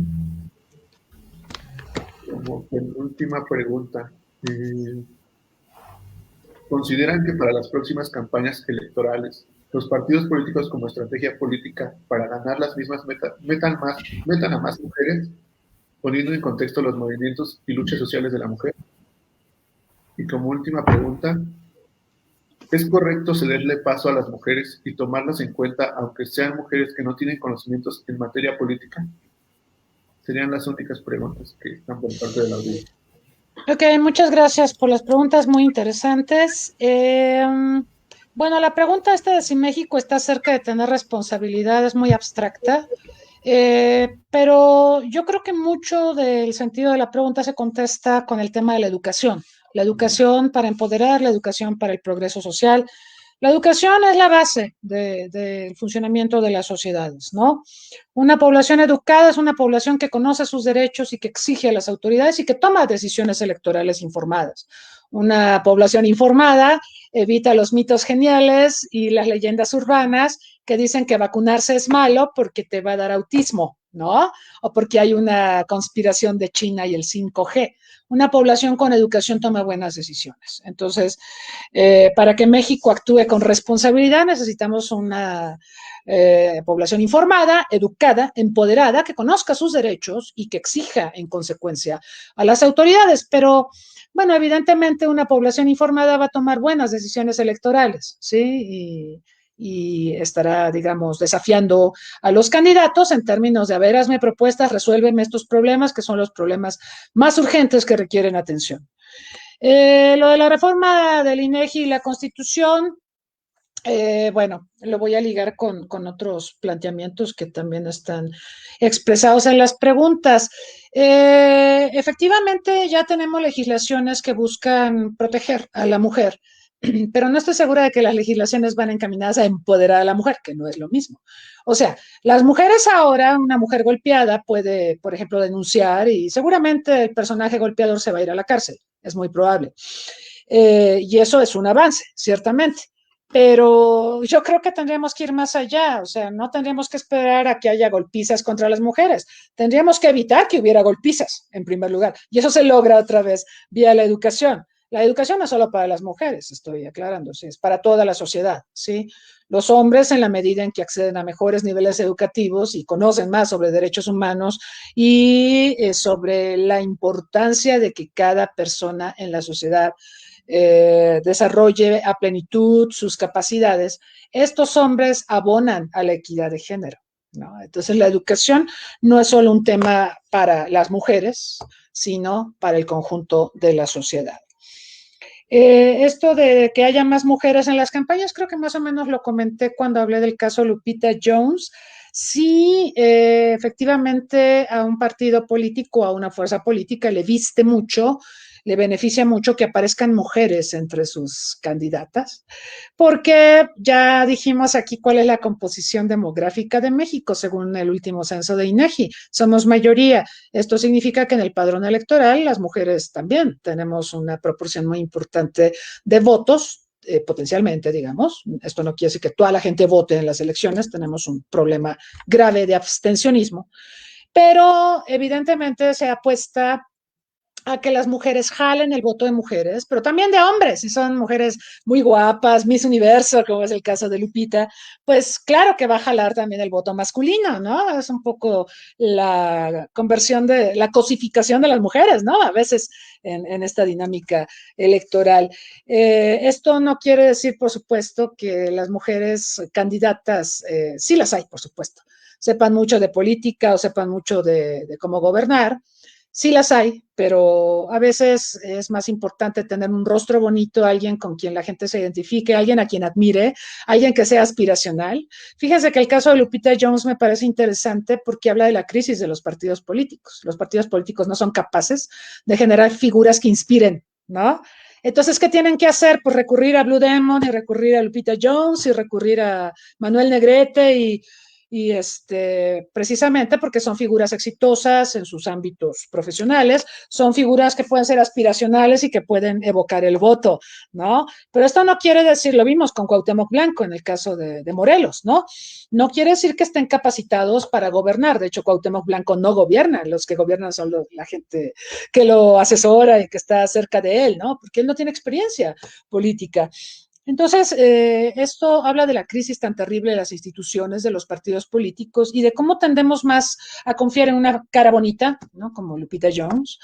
como penúltima pregunta, ¿consideran que para las próximas campañas electorales los partidos políticos como estrategia política para ganar las mismas metan a más mujeres, poniendo en contexto los movimientos y luchas sociales de la mujer? Y como última pregunta, ¿es correcto cederle paso a las mujeres y tomarlas en cuenta aunque sean mujeres que no tienen conocimientos en materia política? Serían las únicas preguntas que están por parte de la audiencia. Ok, muchas gracias por las preguntas muy interesantes. Bueno, la pregunta esta de si México está cerca de tener responsabilidad es muy abstracta, pero yo creo que mucho del sentido de la pregunta se contesta con el tema de la educación para empoderar, la educación para el progreso social. La educación es la base del funcionamiento de las sociedades, ¿no? Una población educada es una población que conoce sus derechos y que exige a las autoridades y que toma decisiones electorales informadas. Una población informada evita los mitos geniales y las leyendas urbanas que dicen que vacunarse es malo porque te va a dar autismo, ¿no? O porque hay una conspiración de China y el 5G. Una población con educación toma buenas decisiones. Entonces, para que México actúe con responsabilidad necesitamos una población informada, educada, empoderada, que conozca sus derechos y que exija en consecuencia a las autoridades. Pero, bueno, evidentemente una población informada va a tomar buenas decisiones electorales, ¿sí? Y estará, digamos, desafiando a los candidatos en términos de, a ver, hazme propuestas, resuélveme estos problemas, que son los problemas más urgentes que requieren atención. Lo de la reforma del INEGI y la Constitución, bueno, lo voy a ligar con otros planteamientos que también están expresados en las preguntas. Efectivamente, ya tenemos legislaciones que buscan proteger a la mujer, pero no estoy segura de que las legislaciones van encaminadas a empoderar a la mujer, que no es lo mismo. O sea, las mujeres ahora, una mujer golpeada puede, por ejemplo, denunciar y seguramente el personaje golpeador se va a ir a la cárcel, es muy probable. Y eso es un avance, ciertamente. Pero yo creo que tendríamos que ir más allá, o sea, no tendríamos que esperar a que haya golpizas contra las mujeres, tendríamos que evitar que hubiera golpizas, en primer lugar, y eso se logra otra vez vía la educación. La educación no es solo para las mujeres, estoy aclarando, ¿sí? Es para toda la sociedad, ¿sí? Los hombres, en la medida en que acceden a mejores niveles educativos y conocen más sobre derechos humanos y sobre la importancia de que cada persona en la sociedad desarrolle a plenitud sus capacidades, estos hombres abonan a la equidad de género, ¿no? Entonces la educación no es solo un tema para las mujeres, sino para el conjunto de la sociedad. Esto de que haya más mujeres en las campañas, creo que más o menos lo comenté cuando hablé del caso Lupita Jones. Sí, efectivamente a un partido político, a una fuerza política le viste mucho, le beneficia mucho que aparezcan mujeres entre sus candidatas, porque ya dijimos aquí cuál es la composición demográfica de México según el último censo de INEGI. Somos mayoría. Esto significa que en el padrón electoral las mujeres también tenemos una proporción muy importante de votos, potencialmente, digamos. Esto no quiere decir que toda la gente vote en las elecciones, tenemos un problema grave de abstencionismo, pero evidentemente se apuesta a que las mujeres jalen el voto de mujeres, pero también de hombres, si son mujeres muy guapas, Miss Universo, como es el caso de Lupita, pues claro que va a jalar también el voto masculino, ¿no? Es un poco la conversión de, la cosificación de las mujeres, ¿no? A veces en esta dinámica electoral. Esto no quiere decir, por supuesto, que las mujeres candidatas, sí las hay, por supuesto, sepan mucho de política o sepan mucho de cómo gobernar. Sí las hay, pero a veces es más importante tener un rostro bonito, alguien con quien la gente se identifique, alguien a quien admire, alguien que sea aspiracional. Fíjense que el caso de Lupita Jones me parece interesante porque habla de la crisis de los partidos políticos. Los partidos políticos no son capaces de generar figuras que inspiren, ¿no? Entonces, ¿qué tienen que hacer? Pues recurrir a Blue Demon y recurrir a Lupita Jones y recurrir a Manuel Negrete y precisamente porque son figuras exitosas en sus ámbitos profesionales, son figuras que pueden ser aspiracionales y que pueden evocar el voto, ¿no? Pero esto no quiere decir, lo vimos con Cuauhtémoc Blanco en el caso de Morelos, ¿no? No quiere decir que estén capacitados para gobernar, de hecho Cuauhtémoc Blanco no gobierna, los que gobiernan son la gente que lo asesora y que está cerca de él, ¿no? Porque él no tiene experiencia política. Entonces, esto habla de la crisis tan terrible de las instituciones, de los partidos políticos y de cómo tendemos más a confiar en una cara bonita, ¿no? Como Lupita Jones,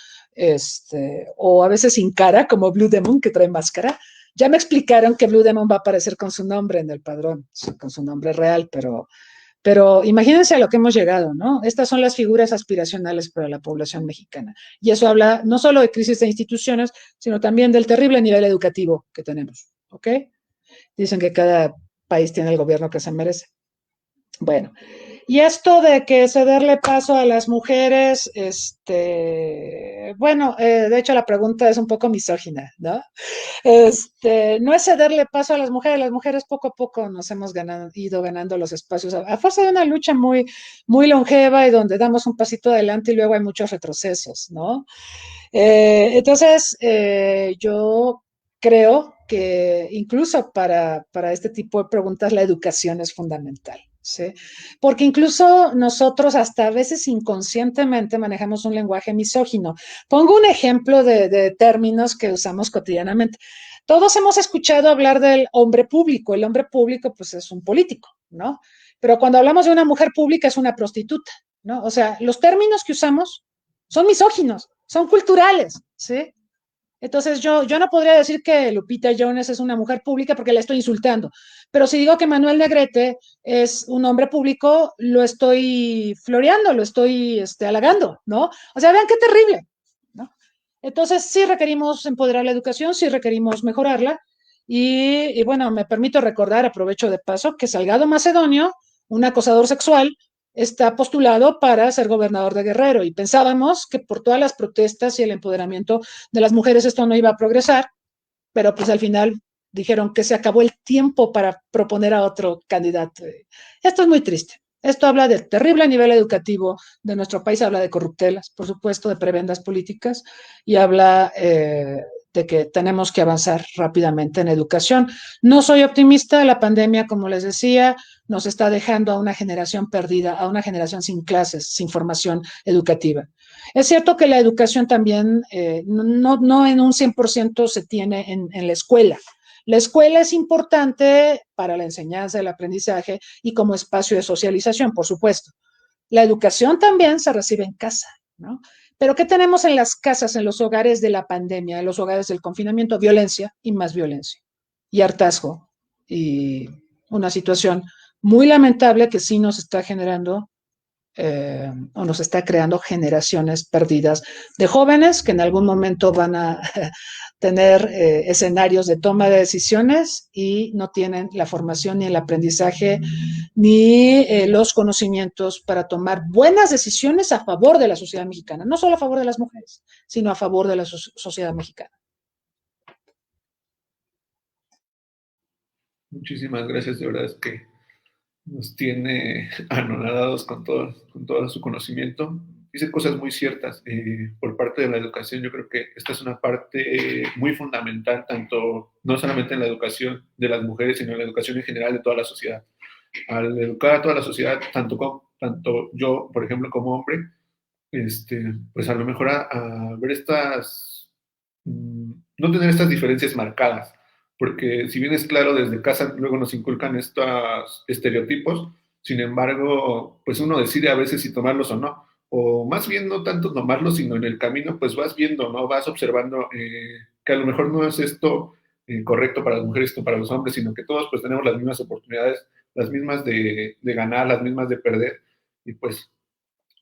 o a veces sin cara, como Blue Demon, que trae máscara. Ya me explicaron que Blue Demon va a aparecer con su nombre en el padrón, con su nombre real, pero imagínense a lo que hemos llegado, ¿no? Estas son las figuras aspiracionales para la población mexicana. Y eso habla no solo de crisis de instituciones, sino también del terrible nivel educativo que tenemos, ¿ok? Dicen que cada país tiene el gobierno que se merece. Bueno, y esto de que cederle paso a las mujeres, bueno, de hecho la pregunta es un poco misógina, ¿no? No es cederle paso a las mujeres poco a poco nos hemos ido ganando los espacios a fuerza de una lucha muy, muy longeva y donde damos un pasito adelante y luego hay muchos retrocesos, ¿no? Entonces, yo creo que incluso para este tipo de preguntas la educación es fundamental, ¿sí? Porque incluso nosotros hasta a veces inconscientemente manejamos un lenguaje misógino. Pongo un ejemplo de términos que usamos cotidianamente. Todos hemos escuchado hablar del hombre público. El hombre público, pues, es un político, ¿no? Pero cuando hablamos de una mujer pública es una prostituta, ¿no? O sea, los términos que usamos son misóginos, son culturales, ¿sí? Entonces yo no podría decir que Lupita Jones es una mujer pública porque la estoy insultando, pero si digo que Manuel Negrete es un hombre público, lo estoy floreando, lo estoy halagando, ¿no? O sea, vean qué terrible, ¿no? Entonces, sí requerimos empoderar la educación, sí requerimos mejorarla. Y bueno, me permito recordar, aprovecho de paso, que Salgado Macedonio, un acosador sexual, está postulado para ser gobernador de Guerrero. Y pensábamos que por todas las protestas y el empoderamiento de las mujeres esto no iba a progresar, pero pues al final dijeron que se acabó el tiempo para proponer a otro candidato. Esto es muy triste. Esto habla del terrible nivel educativo de nuestro país, habla de corruptelas, por supuesto, de prebendas políticas, y habla de que tenemos que avanzar rápidamente en educación. No soy optimista, la pandemia, como les decía, nos está dejando a una generación perdida, a una generación sin clases, sin formación educativa. Es cierto que la educación también no en un 100% se tiene en la escuela. La escuela es importante para la enseñanza, el aprendizaje y como espacio de socialización, por supuesto. La educación también se recibe en casa, ¿no? Pero ¿qué tenemos en las casas, en los hogares de la pandemia, en los hogares del confinamiento? Violencia y más violencia. Y hartazgo. Y una situación muy lamentable que sí nos está generando o nos está creando generaciones perdidas de jóvenes que en algún momento van a tener escenarios de toma de decisiones y no tienen la formación ni el aprendizaje ni los conocimientos para tomar buenas decisiones a favor de la sociedad mexicana, no solo a favor de las mujeres, sino a favor de la sociedad mexicana. Muchísimas gracias, de verdad es que nos tiene anonadados con todo su conocimiento. Dice cosas muy ciertas por parte de la educación. Yo creo que esta es una parte muy fundamental, tanto no solamente en la educación de las mujeres, sino en la educación en general de toda la sociedad. Al educar a toda la sociedad, tanto yo, por ejemplo, como hombre, pues a lo mejor a ver no tener estas diferencias marcadas, porque si bien es claro, desde casa luego nos inculcan estos estereotipos, sin embargo, pues uno decide a veces si tomarlos o no, o más bien no tanto tomarlos, sino en el camino, pues vas viendo, ¿no? Vas observando que a lo mejor no es esto correcto para las mujeres, esto para los hombres, sino que todos pues tenemos las mismas oportunidades, las mismas de ganar, las mismas de perder, y pues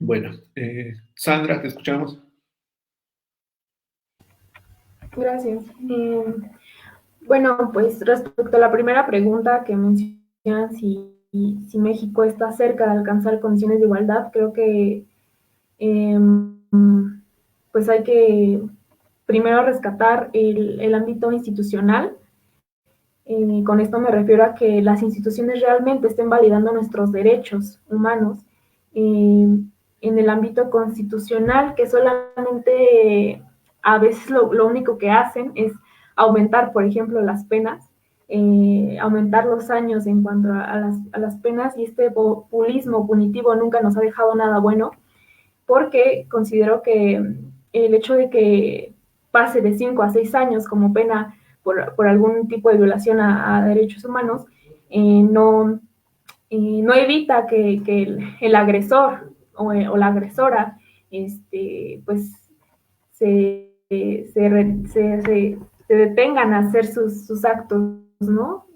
bueno, Sandra, te escuchamos. Gracias. Bueno, pues respecto a la primera pregunta que mencionan, si México está cerca de alcanzar condiciones de igualdad, creo que pues hay que primero rescatar el ámbito institucional. Con esto me refiero a que las instituciones realmente estén validando nuestros derechos humanos en el ámbito constitucional, que solamente a veces lo único que hacen es aumentar, por ejemplo, las penas, aumentar los años en cuanto a las penas, y este populismo punitivo nunca nos ha dejado nada bueno, porque considero que el hecho de que pase de 5 a 6 años como pena por algún tipo de violación a derechos humanos, no evita que el agresor o la agresora pues se detengan a hacer sus actos, ¿no?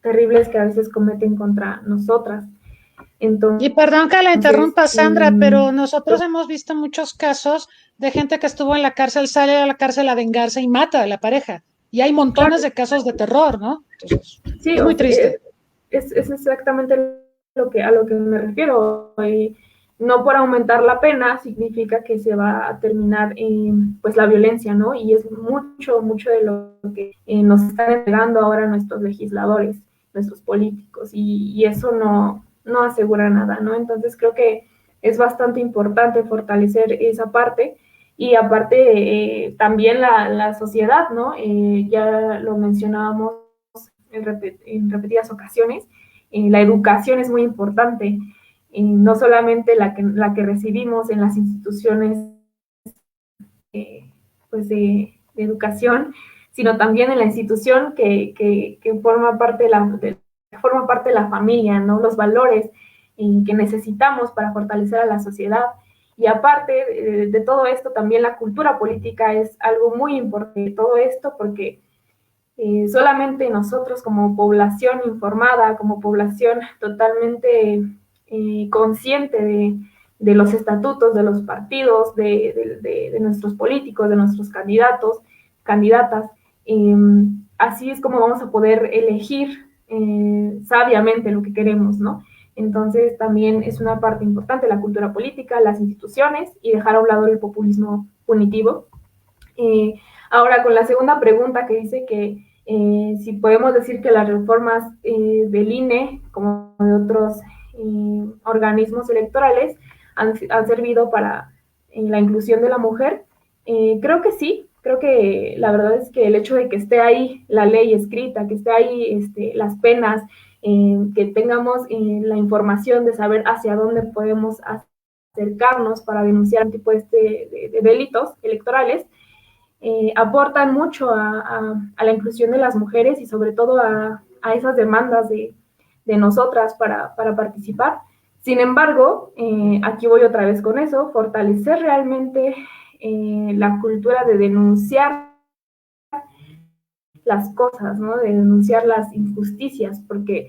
Terribles que a veces cometen contra nosotras. Entonces, Y perdón que la interrumpa, Sandra, pero nosotros hemos visto muchos casos de gente que estuvo en la cárcel, sale a la cárcel a vengarse y mata a la pareja. Y hay montones de casos de terror, ¿no? Entonces, sí, es muy triste. Es exactamente a lo que me refiero. No por aumentar la pena significa que se va a terminar pues la violencia, ¿no? Y es mucho de lo que nos están entregando ahora nuestros legisladores, nuestros políticos, y eso no asegura nada, ¿no? Entonces creo que es bastante importante fortalecer esa parte. Y aparte, también la sociedad, ¿no? Ya lo mencionábamos en repetidas ocasiones, la educación es muy importante, no solamente la que recibimos en las instituciones pues de educación, sino también en la institución que forma parte forma parte de la familia, ¿no? Los valores que necesitamos para fortalecer a la sociedad. Y aparte de todo esto, también la cultura política es algo muy importante de todo esto, porque solamente nosotros como población informada, como población totalmente consciente de los estatutos de los partidos, de nuestros políticos, de nuestros candidatos, candidatas. Así es como vamos a poder elegir sabiamente lo que queremos, ¿no? Entonces también es una parte importante la cultura política, las instituciones y dejar a un lado el populismo punitivo. Ahora con la segunda pregunta que dice que si podemos decir que las reformas del INE, como de otros organismos electorales, han servido para la inclusión de la mujer, creo que sí. Creo que la verdad es que el hecho de que esté ahí la ley escrita, que esté ahí las penas, que tengamos la información de saber hacia dónde podemos acercarnos para denunciar un tipo de delitos electorales, aportan mucho a la inclusión de las mujeres y sobre todo a esas demandas de nosotras para participar. Sin embargo, aquí voy otra vez con eso, fortalecer realmente la cultura de denunciar las cosas, ¿no? De denunciar las injusticias, porque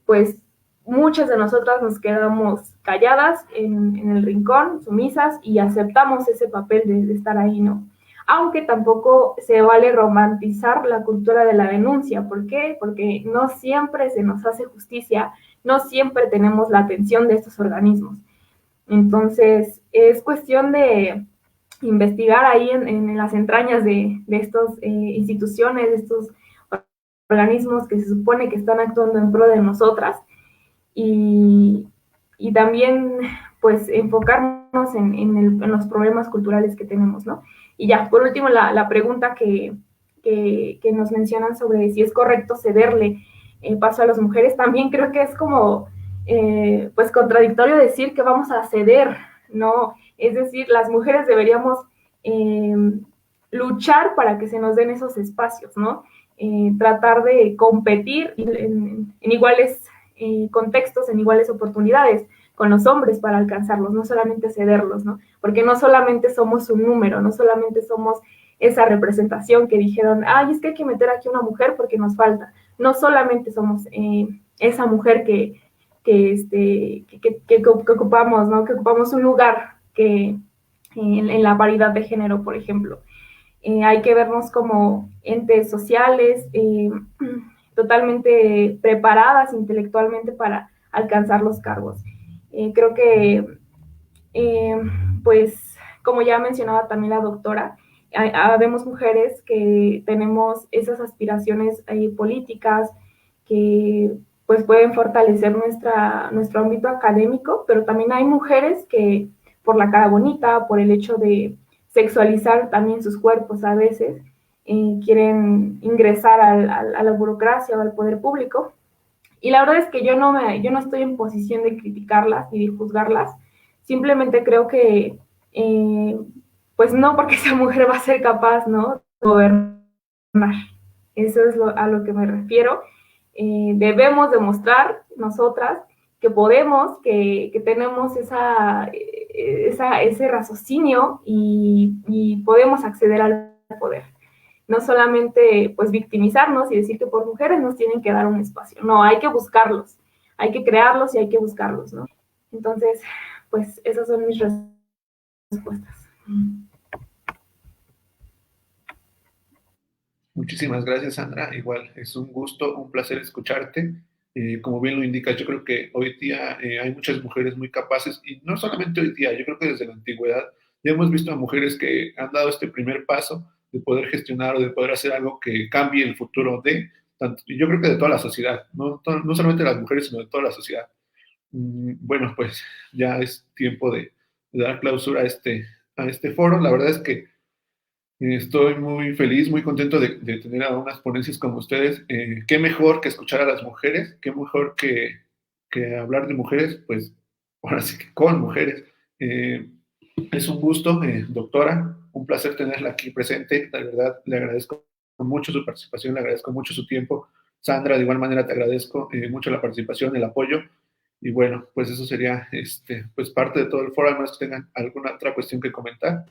pues muchas de nosotras nos quedamos calladas en el rincón, sumisas, y aceptamos ese papel de estar ahí, ¿no? Aunque tampoco se vale romantizar la cultura de la denuncia. ¿Por qué? Porque no siempre se nos hace justicia, no siempre tenemos la atención de estos organismos. Entonces, es cuestión de investigar ahí en las entrañas de estas instituciones, de estos organismos que se supone que están actuando en pro de nosotras, y también pues enfocarnos en los problemas culturales que tenemos, ¿no? Y ya, por último, la pregunta que nos mencionan sobre si es correcto cederle paso a las mujeres, también creo que es como pues contradictorio decir que vamos a ceder, ¿no? Es decir, las mujeres deberíamos luchar para que se nos den esos espacios, ¿no? Tratar de competir en iguales contextos, en iguales oportunidades con los hombres para alcanzarlos, no solamente cederlos, ¿no? Porque no solamente somos un número, no solamente somos esa representación que dijeron, ay, es que hay que meter aquí una mujer porque nos falta. No solamente somos esa mujer que ocupamos, ¿no? Que ocupamos un lugar que en la paridad de género, por ejemplo. Hay que vernos como entes sociales, totalmente preparadas intelectualmente para alcanzar los cargos. Creo que, pues, como ya mencionaba también la doctora, habemos mujeres que tenemos esas aspiraciones políticas que pues pueden fortalecer nuestro ámbito académico, pero también hay mujeres que por la cara bonita, por el hecho de sexualizar también sus cuerpos a veces, quieren ingresar a la burocracia o al poder público. Y la verdad es que yo no estoy en posición de criticarlas ni de juzgarlas, simplemente creo que, pues no porque esa mujer va a ser capaz, ¿no?, de gobernar. Eso es a lo que me refiero. Debemos demostrar nosotras que podemos, que tenemos ese raciocinio y podemos acceder al poder. No solamente pues victimizarnos y decir que por mujeres nos tienen que dar un espacio. No, hay que buscarlos, hay que crearlos y hay que buscarlos, ¿no? Entonces, pues esas son mis respuestas. Muchísimas gracias, Sandra. Igual es un gusto, un placer escucharte. Como bien lo indicas, yo creo que hoy día hay muchas mujeres muy capaces, y no solamente hoy día, yo creo que desde la antigüedad ya hemos visto a mujeres que han dado este primer paso de poder gestionar o de poder hacer algo que cambie el futuro de, tanto, y yo creo que de toda la sociedad, no solamente de las mujeres, sino de toda la sociedad. Bueno, pues ya es tiempo de dar clausura a este foro. La verdad es que estoy muy feliz, muy contento de tener a unas ponencias como ustedes. Qué mejor que escuchar a las mujeres, qué mejor que hablar de mujeres, pues ahora sí que con mujeres. Es un gusto, doctora, un placer tenerla aquí presente. La verdad, le agradezco mucho su participación, le agradezco mucho su tiempo. Sandra, de igual manera te agradezco mucho la participación, el apoyo. Y bueno, pues eso sería pues parte de todo el foro, además que tengan alguna otra cuestión que comentar.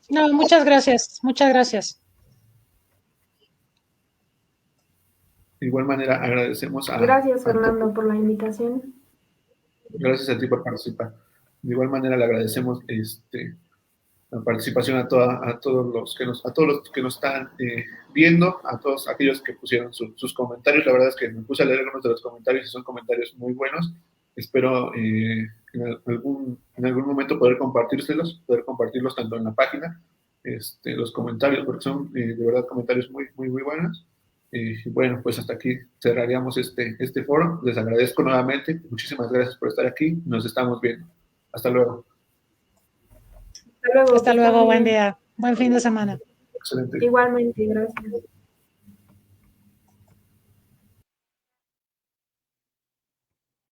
No, muchas gracias, muchas gracias. De igual manera, agradecemos Gracias, Fernando, por la invitación. Gracias a ti por participar. De igual manera le agradecemos la participación a todos los que nos están viendo, a todos aquellos que pusieron sus comentarios. La verdad es que me puse a leer algunos de los comentarios y son comentarios muy buenos. Espero en algún momento poder compartirlos tanto en la página, los comentarios, porque son de verdad comentarios muy, muy, muy buenos. Y bueno, pues hasta aquí cerraríamos este foro. Les agradezco nuevamente. Muchísimas gracias por estar aquí. Nos estamos viendo. Hasta luego. Hasta luego. Hasta luego, buen día. Buen fin de semana. Excelente. Igualmente, gracias.